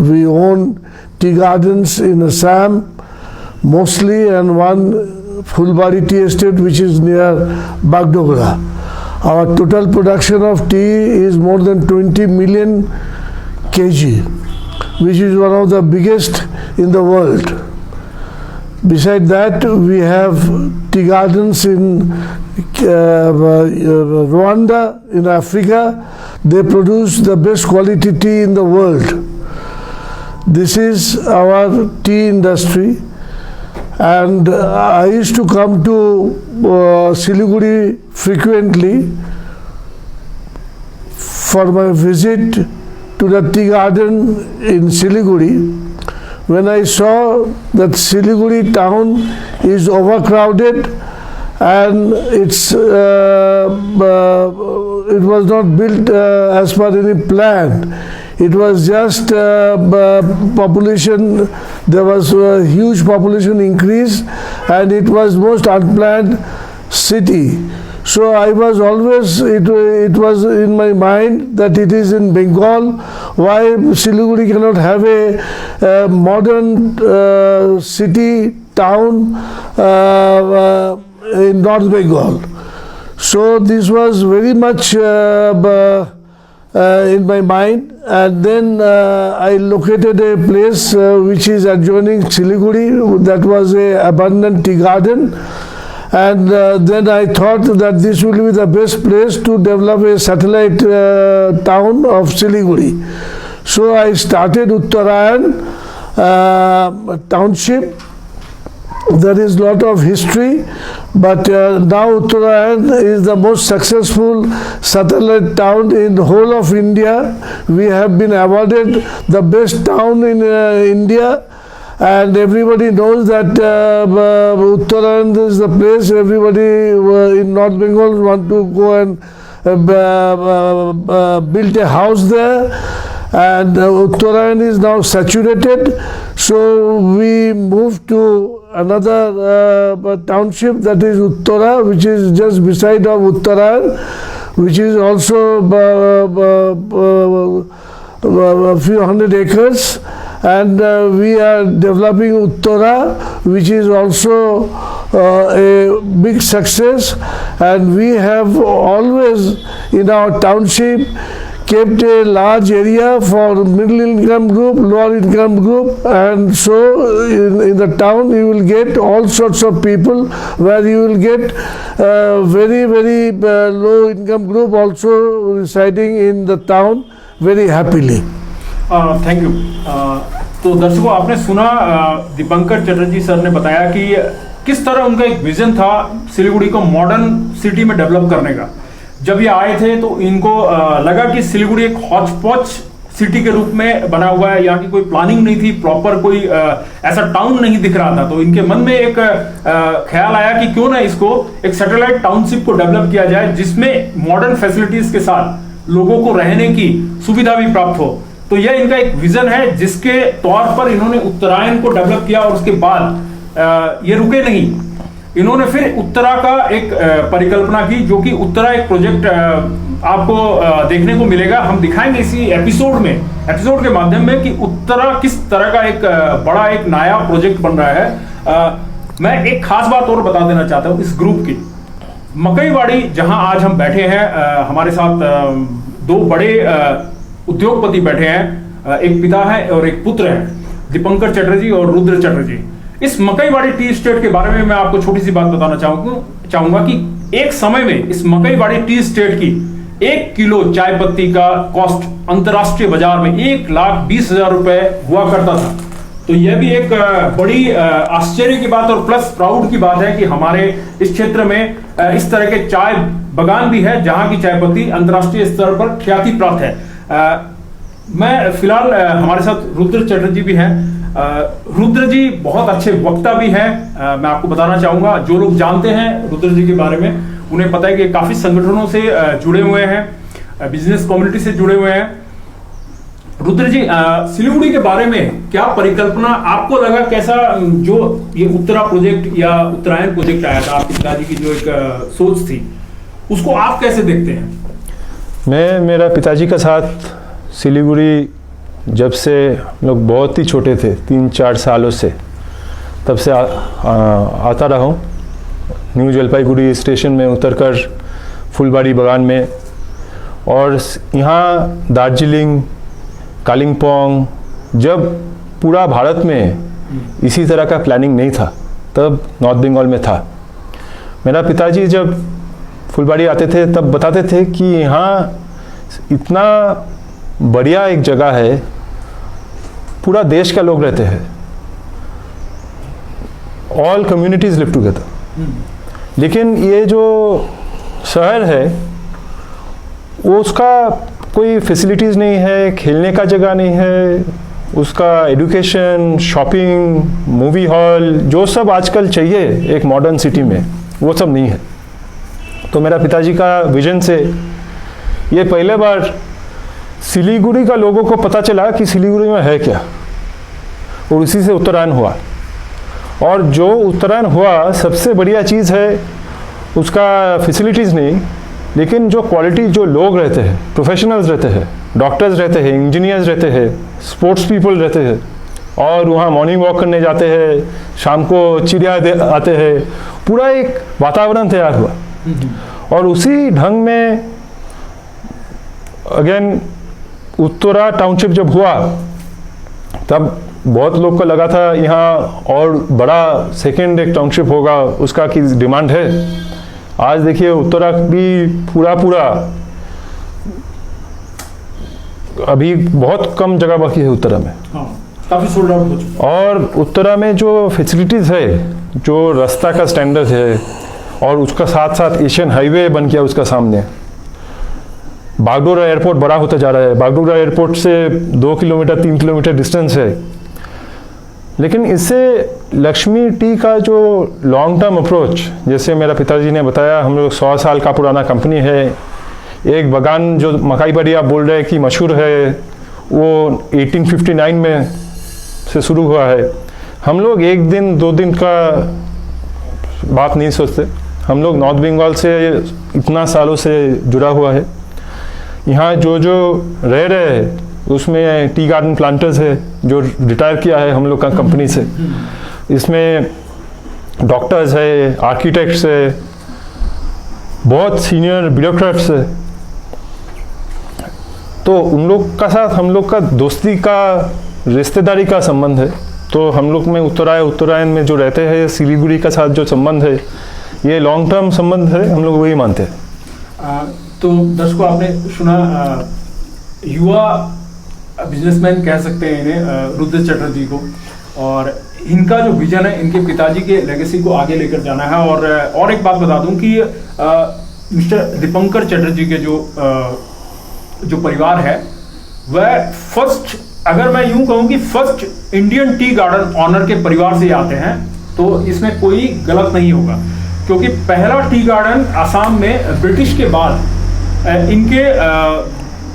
We own tea gardens in Assam mostly, and one Fulbari tea estate which is near Bagdogra. Our total production of tea is more than 20 million kg, which is one of the biggest in the world. Besides that, we have tea gardens in Rwanda, in Africa. They produce the best quality tea in the world. This is our tea industry, and I used to come to Siliguri frequently for my visit to the tea garden in Siliguri. When I saw that Siliguri town is overcrowded and it was not built as per any plan. It was just population, there was a huge population increase and it was most unplanned city. So I was always, it was in my mind that it is in Bengal, why Siliguri cannot have a modern city, town in North Bengal. So this was very much in my mind, and then I located a place which is adjoining Siliguri. That was a abundant tea garden, and then I thought that this will be the best place to develop a satellite town of Siliguri. So I started Uttarayan township. There is a lot of history, but now Uttarayan is the most successful satellite town in the whole of India. We have been awarded the best town in India, and everybody knows that Uttarayan is the place everybody in North Bengal want to go and build a house there. And Uttarayan is now saturated, so we moved to another township, that is Uttara, which is just beside of Uttarayan, which is also a few hundred acres, and we are developing Uttara, which is also a big success. And we have always in our township kept a large area for middle income group, lower income group, and so in the town you will get all sorts of people, where you will get very low income group also residing in the town very happily. Thank you. तो दर्शकों, आपने सुना Dipankar Chatterjee sir ने बताया कि किस तरह उनका एक विजन था सिलीगुड़ी को मॉडर्न सिटी में डेवलप करने का। जब ये आए थे तो इनको लगा कि सिलीगुड़ी एक हॉचपॉच सिटी के रूप में बना हुआ है, यहाँ की कोई प्लानिंग नहीं थी, प्रॉपर कोई ऐसा टाउन नहीं दिख रहा था। तो इनके मन में एक ख्याल आया कि क्यों ना इसको एक सैटेलाइट टाउनशिप को डेवलप किया जाए, जिसमें मॉडर्न फैसिलिटीज के साथ लोगों को रहने की सुविधा भी प्राप्त हो। तो यह इनका एक विजन है, जिसके तौर पर इन्होंने उत्तरायण को डेवलप किया और उसके बाद ये रुके नहीं, इन्होंने फिर उत्तरा का एक परिकल्पना की, जो कि उत्तरा एक प्रोजेक्ट आपको देखने को मिलेगा। हम दिखाएंगे इसी एपिसोड के माध्यम में कि उत्तरा किस तरह का एक बड़ा एक नया प्रोजेक्ट बन रहा है। मैं एक खास बात और बता देना चाहता हूं इस ग्रुप की। मकईवाड़ी जहां आज हम बैठे हैं, हमारे साथ दो बड़े उद्योगपति बैठे हैं, एक पिता है और एक पुत्र है, दीपंकर चटर्जी और रुद्र चटर्जी। इस मकईवाड़ी टी स्टेट के बारे में मैं आपको छोटी सी बात बताना चाहूंगा कि एक समय में इस मकईवाड़ी टी स्टेट की 1 किलो चाय पत्ती का कॉस्ट अंतरराष्ट्रीय बाजार में 1,20,000 रुपए हुआ करता था। तो यह भी एक बड़ी आश्चर्य की बात और प्लस प्राउड की बात है कि हमारे इस क्षेत्र में इस तरह के चाय बागान भी है, जहां की चाय पत्ती अंतरराष्ट्रीय स्तर पर ख्याति प्राप्त है। मैं फिलहाल हमारे साथ रुद्र चटर्जी भी हैं। रुद्र जी बहुत अच्छे वक्ता भी हैं। मैं आपको बताना चाहूंगा, जो लोग जानते हैं रुद्र जी के बारे में, उन्हें पता है कि काफी संगठनों से जुड़े हुए हैं, बिजनेस कम्युनिटी से जुड़े हुए हैं। रुद्र जी, सिलीगुड़ी के बारे में क्या परिकल्पना आपको लगा, कैसा जो ये उत्तरा प्रोजेक्ट या उत्तरायण प्रोजेक्ट आया था, आपके पिताजी की जो एक सोच थी, उसको आप कैसे देखते हैं? मैं मेरा पिताजी का साथ सिलीगुड़ी जब से लोग बहुत ही छोटे थे, 3-4 सालों से, तब से आता रहा हूँ। न्यू जलपाईगुड़ी स्टेशन में उतरकर फुलबाड़ी बागान में, और यहाँ दार्जिलिंग, कालिम्पोंग, जब पूरा भारत में इसी तरह का प्लानिंग नहीं था, तब नॉर्थ बंगाल में था। मेरा पिताजी जब फुलबाड़ी आते थे तब बताते थे कि यहाँ इतना बढ़िया एक जगह है, पूरा देश का लोग रहते हैं, ऑल कम्युनिटीज लिव टुगेदर। लेकिन ये जो शहर है वो उसका कोई फैसिलिटीज़ नहीं है, खेलने का जगह नहीं है, उसका एजुकेशन, शॉपिंग, मूवी हॉल, जो सब आजकल चाहिए एक मॉडर्न सिटी में, वो सब नहीं है। तो मेरा पिताजी का विजन से ये पहले बार सिलीगुड़ी का लोगों को पता चला कि सिलीगुड़ी में है क्या, और उसी से उत्तरायण हुआ। और जो उत्तरायण हुआ, सबसे बढ़िया चीज़ है उसका फैसिलिटीज़ नहीं, लेकिन जो क्वालिटी, जो लोग रहते हैं, प्रोफेशनल्स रहते हैं, डॉक्टर्स रहते हैं, इंजीनियर्स रहते हैं, स्पोर्ट्स पीपल रहते हैं, और वहाँ मॉर्निंग वॉक करने जाते हैं, शाम को चिड़िया आते हैं, पूरा एक वातावरण तैयार हुआ। और उसी ढंग में अगेन उत्तरा टाउनशिप जब हुआ, तब बहुत लोग को लगा था यहाँ और बड़ा सेकेंड एक टाउनशिप होगा, उसका की डिमांड है। आज देखिए उत्तरा भी पूरा अभी बहुत कम जगह बाकी है उत्तरा में। हाँ, काफी सोल्ड आउट हो चुका। और उत्तरा में जो फैसिलिटीज़ है, जो रास्ता का स्टैंडर्ड है, और उसका साथ साथ एशियन हाईवे बन गया उसका सामने। बागडोगरा एयरपोर्ट बड़ा होता जा रहा है, बागडोगरा एयरपोर्ट से 2 किलोमीटर 3 किलोमीटर डिस्टेंस है। लेकिन इससे लक्ष्मी टी का जो लॉन्ग टर्म अप्रोच, जैसे मेरा पिताजी ने बताया, हम लोग 100 साल का पुराना कंपनी है। एक बागान जो मकईबाड़ी आप बोल रहे हैं कि मशहूर है, वो 1859 में से शुरू हुआ है। हम लोग 1 दिन 2 दिन का बात नहीं सोचते, हम लोग नॉर्थ बंगाल से इतना सालों से जुड़ा हुआ है। यहाँ जो रह रहे हैं उसमें टी गार्डन प्लांटर्स है जो रिटायर किया है हम लोग का कंपनी से। इसमें डॉक्टर्स है, आर्किटेक्ट्स है, बहुत सीनियर ब्यूरोक्रेट्स है। तो उन लोग का साथ हम लोग का दोस्ती का, रिश्तेदारी का संबंध है। तो हम लोग में उत्तरायण में जो रहते हैं, सिलीगुड़ी का साथ जो संबंध है, ये लॉन्ग टर्म संबंध है, हम लोग वही मानते हैं। तो दर्शकों, आपने सुना, युवा बिजनेसमैन कह सकते हैं इन्हें, रुद्र चटर्जी को, और इनका जो विजन है, इनके पिताजी के लेगेसी को आगे लेकर जाना है। और एक बात बता दूं कि मिस्टर दीपंकर चटर्जी के जो परिवार है, वह फर्स्ट, अगर मैं यूं कहूं कि first Indian tea garden owner के परिवार से आते हैं तो इसमें कोई गलत नहीं होगा, क्योंकि पहला टी गार्डन आसाम में ब्रिटिश के बाद इनके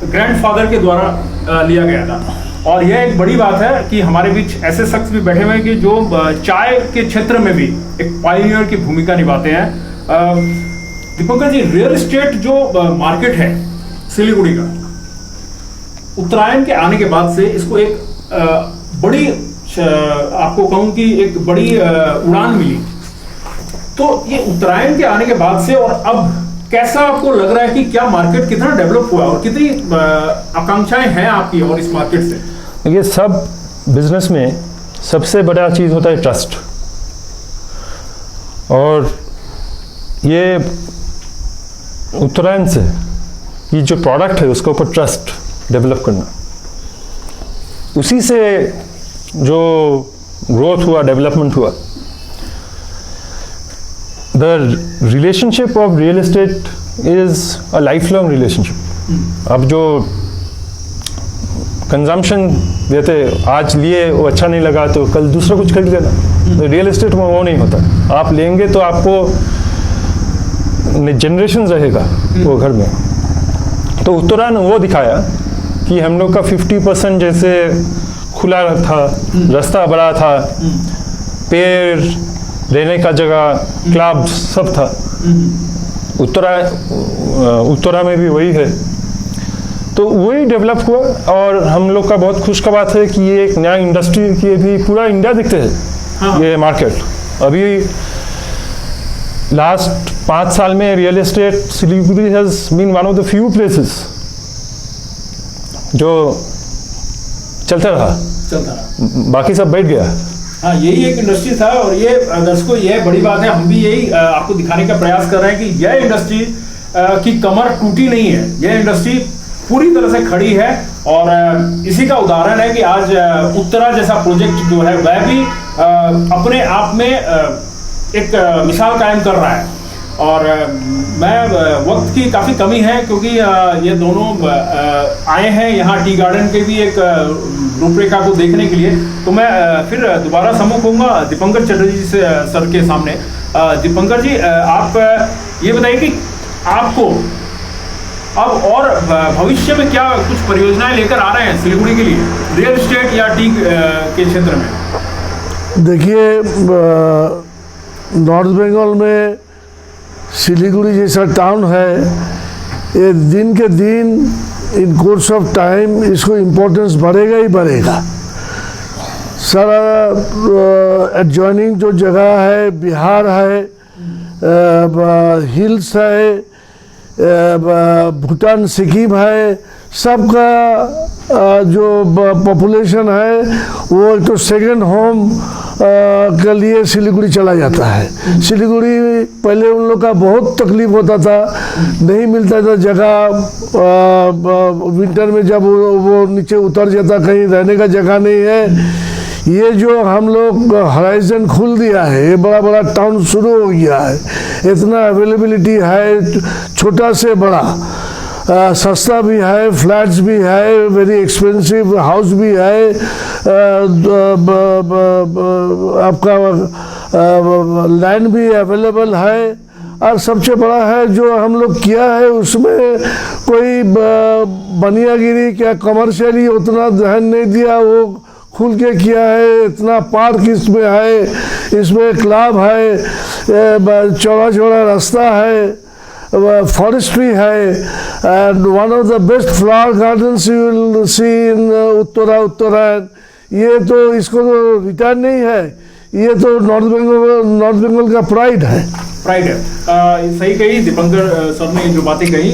ग्रैंडफादर के द्वारा लिया गया था। और यह एक बड़ी बात है कि हमारे बीच ऐसे शख्स भी बैठे हुए हैं कि जो चाय के क्षेत्र में भी एक पायनियर की भूमिका निभाते हैं। दीपंकर जी, रियल एस्टेट जो मार्केट है सिलीगुड़ी का, उत्तरायण के आने के बाद से इसको एक बड़ी, आपको कहूं कि एक बड़ी उड़ान मिली। तो ये उत्तरायण के आने के बाद से और अब कैसा आपको लग रहा है कि क्या मार्केट कितना डेवलप हुआ और कितनी आकांक्षाएं हैं आपकी और इस मार्केट से? ये सब बिजनेस में सबसे बड़ा चीज़ होता है ट्रस्ट, और ये उत्तरायण से ये जो प्रोडक्ट है उसके ऊपर ट्रस्ट डेवलप करना, उसी से जो ग्रोथ हुआ, डेवलपमेंट हुआ। The relationship of real estate is a lifelong relationship. अब जो कंजम्पशन देते, आज लिए वो अच्छा नहीं लगा तो कल दूसरा कुछ खरीद लेना, तो रियल एस्टेट में वो नहीं होता। आप लेंगे तो आपको जनरेशन रहेगा वो घर में। तो उत्तरायण वो दिखाया कि हम लोग का 50% जैसे खुला था, रास्ता बड़ा था, पेड़, रहने का जगह, क्लब सब था। उत्तरा में भी वही है, तो वही डेवलप हुआ। और हम लोग का बहुत खुश का बात है कि ये एक नया इंडस्ट्री की भी पूरा इंडिया दिखते है। हाँ। ये मार्केट अभी लास्ट 5 साल में real estate Siliguri has been one of the few places जो चलता रहा, बाकी सब बैठ गया। हाँ, यही एक इंडस्ट्री था। और ये दर्शकों, यह बड़ी बात है, हम भी यही आपको दिखाने का प्रयास कर रहे हैं कि यह इंडस्ट्री की कमर टूटी नहीं है, यह इंडस्ट्री पूरी तरह से खड़ी है। और इसी का उदाहरण है कि आज उत्तरा जैसा प्रोजेक्ट जो है वह भी अपने आप में एक मिसाल कायम कर रहा है। और मैं वक्त की काफ़ी कमी है क्योंकि ये दोनों आए हैं यहाँ टी गार्डन के भी एक रूपरेखा को देखने के लिए। तो मैं फिर दोबारा सम्मुख होऊंगा दीपंकर चटर्जी जी से सर के सामने। दीपंकर जी, आप ये बताइए कि आपको अब और भविष्य में क्या कुछ परियोजनाएं लेकर आ रहे हैं सिलीगुड़ी के लिए, रियल एस्टेट या टी के क्षेत्र में? देखिए, नॉर्थ बंगाल में सिलीगुड़ी जैसा टाउन है, ये दिन के दिन इन कोर्स ऑफ टाइम इसको इम्पोर्टेंस बढ़ेगा ही बढ़ेगा। सारा एडजॉइनिंग जो जगह है, बिहार है, हिल्स है, भूटान, सिक्किम है, सबका जो पॉपुलेशन है वो तो सेकंड होम के लिए सिलीगुड़ी चला जाता है। सिलीगुड़ी पहले उन लोग का बहुत तकलीफ होता था, नहीं मिलता था जगह, विंटर में जब वो नीचे उतर जाता, कहीं रहने का जगह नहीं है। ये जो हम लोग हराइजन खुल दिया है, ये बड़ा बड़ा टाउन शुरू हो गया है, इतना अवेलेबिलिटी है, छोटा से बड़ा, सस्ता भी है, फ्लैट्स भी है, वेरी एक्सपेंसिव हाउस भी है, आपका लैंड भी अवेलेबल है। और सबसे बड़ा है जो हम लोग किया है उसमें कोई बनियागिरी क्या कमर्शियली उतना ध्यान नहीं दिया, वो खुल के किया है। इतना पार्क इसमें है, इसमें क्लब है, चौड़ा चौड़ा रास्ता है, फॉरेस्ट्री है, and one of the best flower gardens you will see in Uttarayan. ये तो इसको तो रिटर्न नहीं है, ये तो नॉर्थ बंगाल का प्राइड है। सही कही दीपंकर सर ने जो बातें कही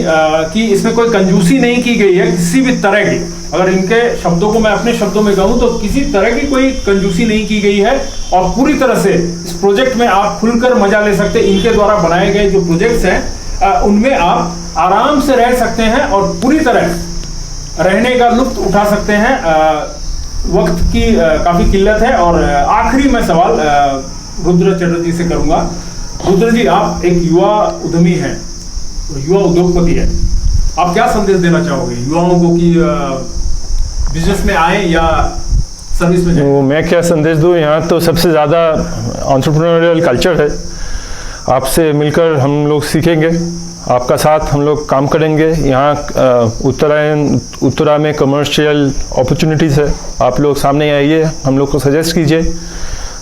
कि इसमें कोई कंजूसी नहीं की गई है किसी भी तरह की। अगर इनके शब्दों को मैं अपने शब्दों में कहूं तो किसी तरह की कोई कंजूसी नहीं की गई है और पूरी तरह से इस प्रोजेक्ट में आप खुलकर मजा ले सकते हैं। इनके द्वारा बनाए गए जो प्रोजेक्ट्स हैं उनमें आप आराम से रह सकते हैं और पूरी तरह रहने का लुत्फ उठा सकते हैं। वक्त की काफी किल्लत है और आखिरी मैं सवाल रुद्र चटर्जी से करूंगा। रुद्र जी, आप एक युवा उद्यमी हैं, युवा उद्योगपति है, आप क्या संदेश देना चाहोगे युवाओं को कि बिजनेस में आए या सर्विस में जाएं? तो मैं क्या संदेश दूँ, यहाँ तो सबसे ज़्यादा एंटरप्रेन्योरियल कल्चर है। आपसे मिलकर हम लोग सीखेंगे, आपका साथ हम लोग काम करेंगे। यहाँ उत्तरा में कमर्शियल अपॉर्चुनिटीज़ है, आप लोग सामने आइए, हम लोग को सजेस्ट कीजिए,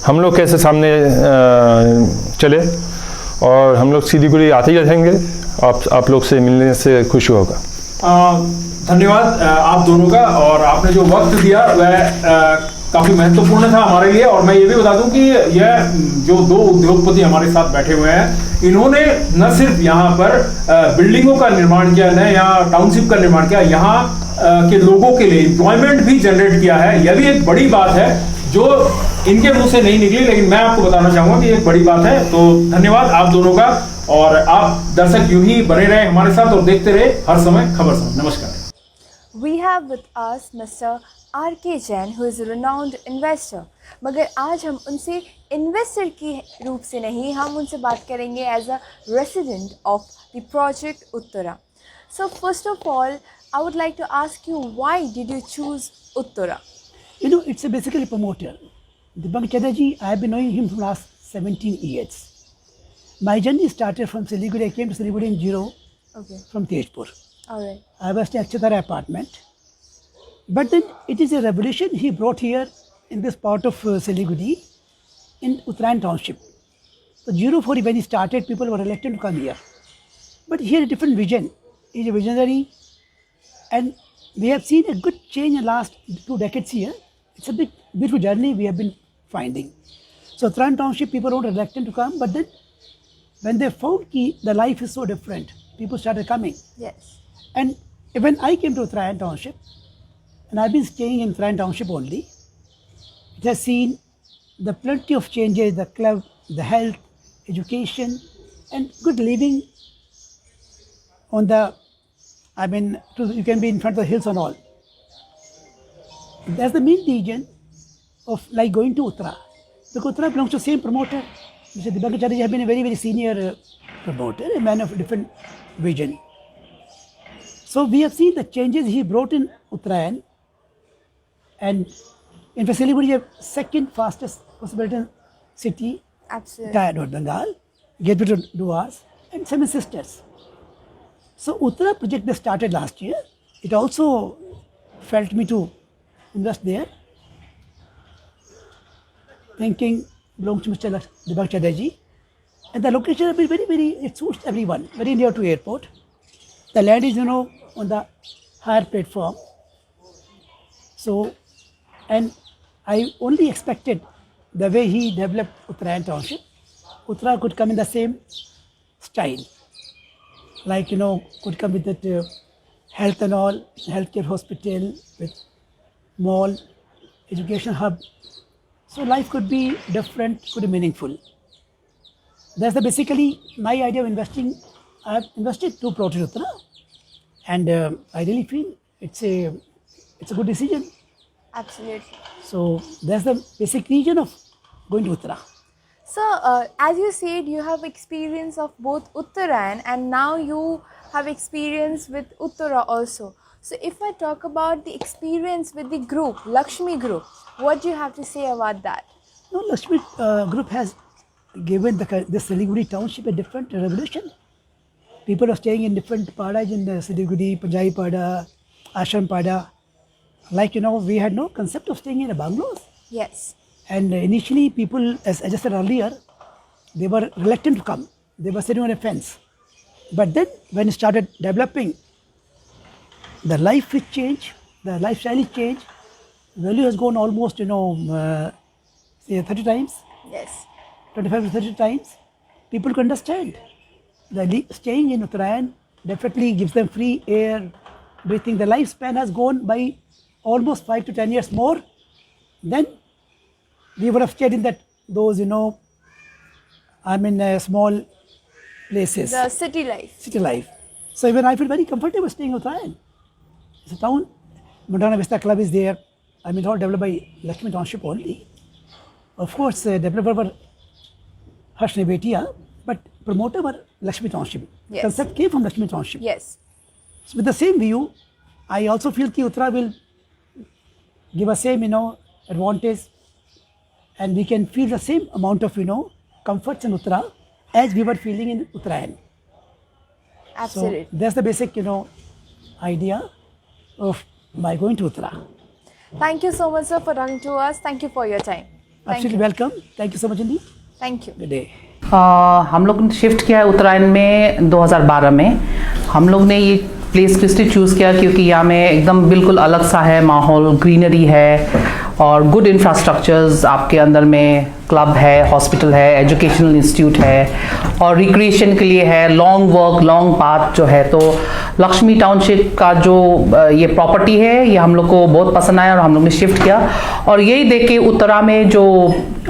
हम लोग कैसे सामने चले, और हम लोग सिलीगुड़ी आते ही रहेंगे। आप लोग से मिलने से खुशी होगा। धन्यवाद आप दोनों का, और आपने जो वक्त दिया वह काफ़ी महत्वपूर्ण था हमारे लिए। और मैं ये भी बता दूं कि यह जो दो उद्योगपति हमारे साथ बैठे हुए हैं, इन्होंने न सिर्फ यहाँ पर बिल्डिंगों का निर्माण किया, न यहाँ टाउनशिप का निर्माण किया, यहाँ के लोगों के लिए एम्प्लॉयमेंट भी जनरेट किया है। यह भी एक बड़ी बात है जो इनके मुंह से नहीं निकली, लेकिन मैं आपको बताना चाहूंगा कि एक बड़ी बात है। तो धन्यवाद आप दोनों का, और आप दर्शक यूं ही बने रहे हमारे साथ और देखते रहे हर समय खबर समय। नमस्कार। We have with us Mr. R.K. Jain, who is a renowned investor. मगर आज हम उनसे इन्वेस्टर की रूप से नहीं, हम उनसे बात करेंगे as a resident of the project Uttara. So first of all, I would like to ask you, why did you choose Uttara? You know, it's basically a promoter. Deepak Chatterjee, I have been knowing him for the last 17 years. My journey started from Siliguri. I came to Siliguri in 0 from Tejpur. Alright. I was staying at Achatara apartment. But then it is a revolution he brought here in this part of Siliguri in Uttarayan township. So 04 when he started, people were reluctant to come here. But he had a different vision. He's a visionary, and we have seen a good change in the last 2 decades here. It's a big, beautiful journey we have been finding. So Uttarayan township, people were reluctant to come, but then when they found the life is so different, people started coming. Yes. And when I came to Uttarayan township, and I've been staying in Uttarayan township only, it has seen the plenty of changes, the club, the health, education, and good living on the, I mean, you can be in front of the hills and all. That's the main reason of like going to Uttara. Because Uttara belongs to the same promoter. Mr. Deepak Chatterjee has been a very, very senior promoter, a man of different vision. So we have seen the changes he brought in Uttarayan, and in fact, Siliguri is the second fastest cosmopolitan city, Absolutely. North Bengal, gateway to Duars, and 7 sisters. So Uttara project that started last year, it also felt me to invest there. Thinking belongs to Mr. Deepak Chatterjee, and the location has been very, very, it suits everyone, very near to airport. The land is, on the higher platform. So, and I only expected the way he developed Uttarayan township, Uttara could come in the same style. Like, could come with that health and all, healthcare hospital, with mall, education hub. So life could be different, could be meaningful. That's basically my idea of investing. I have invested 2 plots in Uttara, and I really feel it's a good decision. Absolutely. So that's the basic reason of going to Uttara. So, as you said, you have experience of both Uttarayan, and now you have experience with Uttara also. So, if I talk about the experience with the group, Lakshmi Group, what do you have to say about that? No, Lakshmi Group has given the Siliguri township a different revolution. People are staying in different padas in the Siliguri, Punjabi pada, Ashram pada. Like, we had no concept of staying in a bungalows. Yes. And initially people, as I just said earlier, they were reluctant to come. They were sitting on a fence. But then when it started developing, the life has changed, the lifestyle has changed, value has gone almost, say 30 times. Yes. 25 to 30 times. People can understand. Staying in Uttarayan definitely gives them free air, breathing. The lifespan has gone by almost 5 to 10 years more. Then we would have stayed in those, small places. The city life. City life. So even I feel very comfortable staying in Uttarayan. It's a town. Montana Vista Club is there. All developed by Lakshmi Township only. Of course, developer were Harsh Nevetia, but promoter were Lakshmi Township. Yes. Concept came from Lakshmi Township. Yes. So with the same view, I also feel that Uttara will give us same advantage, and we can feel the same amount of comforts in Uttara as we were feeling in Uttarayan. Absolutely. So that's the basic idea of my going to Uttara. Thank you so much, sir, for talking to us. Thank you for your time. Absolutely welcome. Thank you so much indeed. Thank you. Good day. हम लोग ने shift किया है उत्तरायण में 2012 में। हम लोग ने ये प्लेस किसलिए चूज़ किया क्योंकि यहाँ में एकदम बिल्कुल अलग सा है माहौल, ग्रीनरी है और गुड इंफ्रास्ट्रक्चर्स आपके अंदर में, क्लब है, हॉस्पिटल है, एजुकेशनल इंस्टीट्यूट है और रिक्रिएशन के लिए है, लॉन्ग पाथ जो है। तो लक्ष्मी टाउनशिप का जो ये प्रॉपर्टी है ये हम लोग को बहुत पसंद आया और हम लोग ने शिफ्ट किया और यही देख के उत्तरा में जो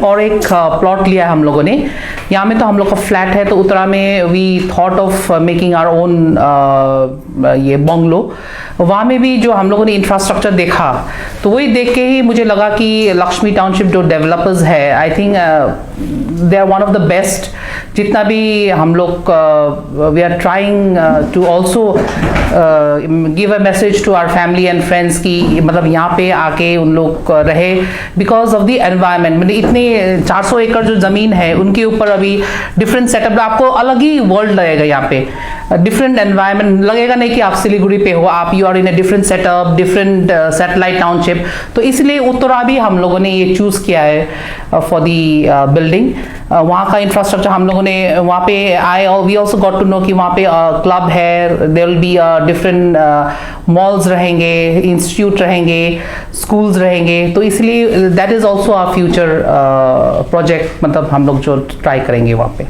और एक प्लॉट लिया है हम लोगों ने। यहाँ में तो हम लोग का फ्लैट है, तो उत्तरा में we thought of making our own ये बंगलो। वहाँ में भी जो हम लोगों ने इंफ्रास्ट्रक्चर देखा तो वही देख के ही मुझे लगा कि लक्ष्मी टाउनशिप जो डेवलपर्स है, I think they are one of the best. जितना भी हम लोग we are trying to also give a message to our family and friends की मतलब यहाँ पे आके उन लोग रहे बिकॉज ऑफ द एनवायरनमेंट। मतलब इतने 400 एकड़ जो ज़मीन है उनके ऊपर अभी डिफरेंट सेटअप, आपको अलग ही वर्ल्ड लगेगा यहाँ पे, डिफरेंट एनवायरनमेंट लगेगा नहीं कि आप सिलीगुड़ी पे हो, आप you are in a different setup, different satellite township. तो इसलिए उत्तरा भी हम लोगों ने ये चूज़ किया है फॉर दी बिल्डिंग। वहाँ का इंफ्रास्ट्रक्चर हम लोगों ने वहाँ पे आए और we also got to know कि वहाँ पे क्लब है, there will be different malls रहेंगे, इंस्टीट्यूट रहेंगे, स्कूल्स रहेंगे। तो इसलिए that is also our future project, मतलब हम लोग जो ट्राई करेंगे वहाँ पे।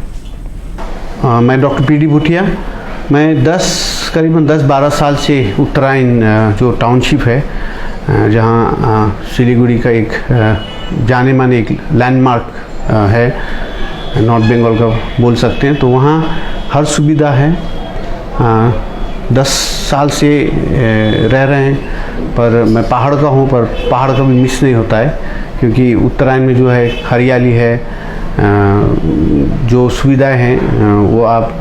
मैं डॉक्टर पी डी भूटिया, मैं करीबन 10-12 साल से उत्तरायण जो टाउनशिप है जहाँ सिलीगुड़ी का एक जाने माने एक लैंडमार्क है, नॉर्थ बंगाल का बोल सकते हैं, तो वहाँ हर सुविधा है। 10 साल से रह रहे हैं, पर मैं पहाड़ का हूँ, पर पहाड़ का भी मिस नहीं होता है क्योंकि उत्तरायण में जो है हरियाली है, जो सुविधाएं हैं वो आप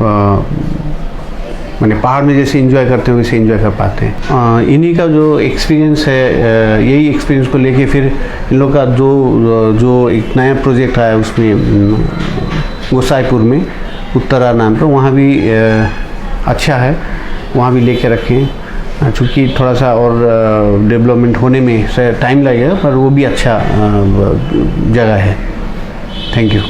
मैंने पहाड़ में जैसे एंजॉय करते हो वैसे एंजॉय कर पाते हैं। इन्हीं का जो एक्सपीरियंस है, यही एक्सपीरियंस को लेके फिर इन लोग का जो एक नया प्रोजेक्ट आया उसमें गोसाईपुर में उत्तरा नाम पर, वहाँ भी अच्छा है, वहाँ भी लेके रखें। चूँकि थोड़ा सा और डेवलपमेंट होने में टाइम लगेगा, पर वो भी अच्छा जगह है। Thank you.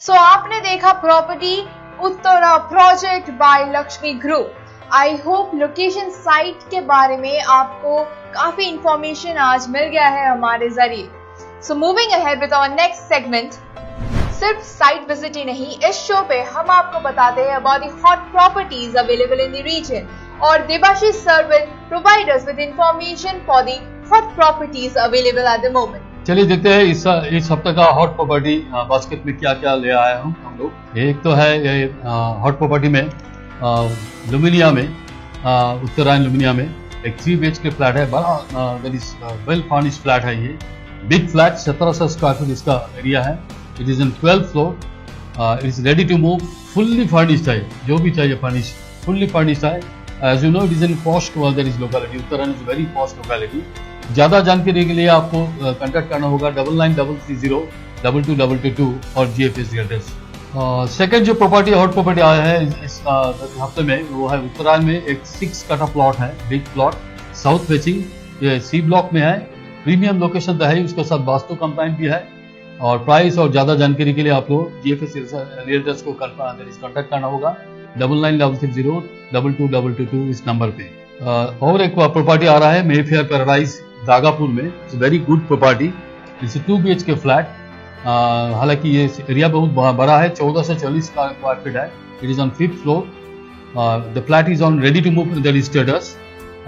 सो आपने देखा property Uttara project by Lakshmi group. I hope location site के बारे में आपको काफी इंफॉर्मेशन आज मिल गया है हमारे जरिए। So moving ahead with our next segment. सिर्फ साइट विजिट ही नहीं, इस शो पे हम आपको बताते हैं about the hot properties available in the region और Debashish sir will provide us with information for the hot properties available at the moment. चलिए देखते हैं इस हफ्ते का हॉट प्रॉपर्टी बास्केट में क्या क्या ले आया हम लोग। एक तो है ये हॉट प्रॉपर्टी में लुमिनिया में, उत्तरायण लुमिनिया में एक 3 BHK फ्लैट है, बड़ा वेल फर्निश्ड फ्लैट है। ये बिग फ्लैट, 1700 स्क्वायर फीट इसका एरिया है। It is in 12th floor, it is ready to move, fully furnished है, जो भी चाहिए फुल्ली फर्निश्ड है। As you know it is in posh that is locality, Uttarayan is very posh locality. ज़्यादा जानकारी के लिए आपको कॉन्टैक्ट करना होगा 9933022222 और GFS रियल्टर्स। सेकंड जो प्रॉपर्टी हॉट प्रॉपर्टी आया है इस हफ्ते में, वो है उत्तरायण में एक 6 कटा प्लॉट है, बिग प्लॉट, साउथ फेसिंग, ये C ब्लॉक में है, प्रीमियम लोकेशन तो है, उसके साथ वास्तु कंप्लाइंट भी है। और प्राइस और ज़्यादा जानकारी के लिए आप लोग GFS रियल्टर्स को कॉन्टैक्ट करना होगा 9933022222 इस नंबर पे। और एक प्रॉपर्टी आ रहा है मेफेयर पैराडाइज दागापुर में, it's very good property, it's 2 BHK flat. हालांकि ये एरिया बहुत बड़ा है, 14 से 40 स्क्वायर फीट है। It is on 5th floor, the flat is on ready to move that status.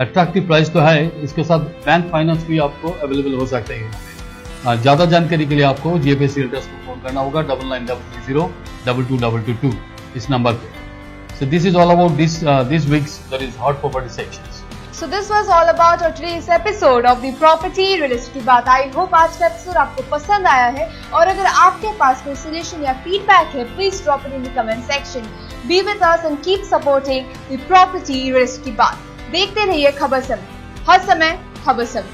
Attractive price तो है, इसके साथ बैंक फाइनेंस भी आपको अवेलेबल हो सकते हैं। ज़्यादा जानकारी के लिए आपको GFS रियल्टर्स को फोन करना होगा 9933022222 इस नंबर पे। So this is all about this week's that is hot property sections. So this was all about our today's episode of the Property Real Estate की बात। I hope आज का episode आपको पसंद आया है और अगर आपके पास कोई सजेशन या फीडबैक है, please drop it in the comment section. Be with us and keep supporting the Property Real Estate की बात। देखते रहिए खबर समय, हर समय खबर समय।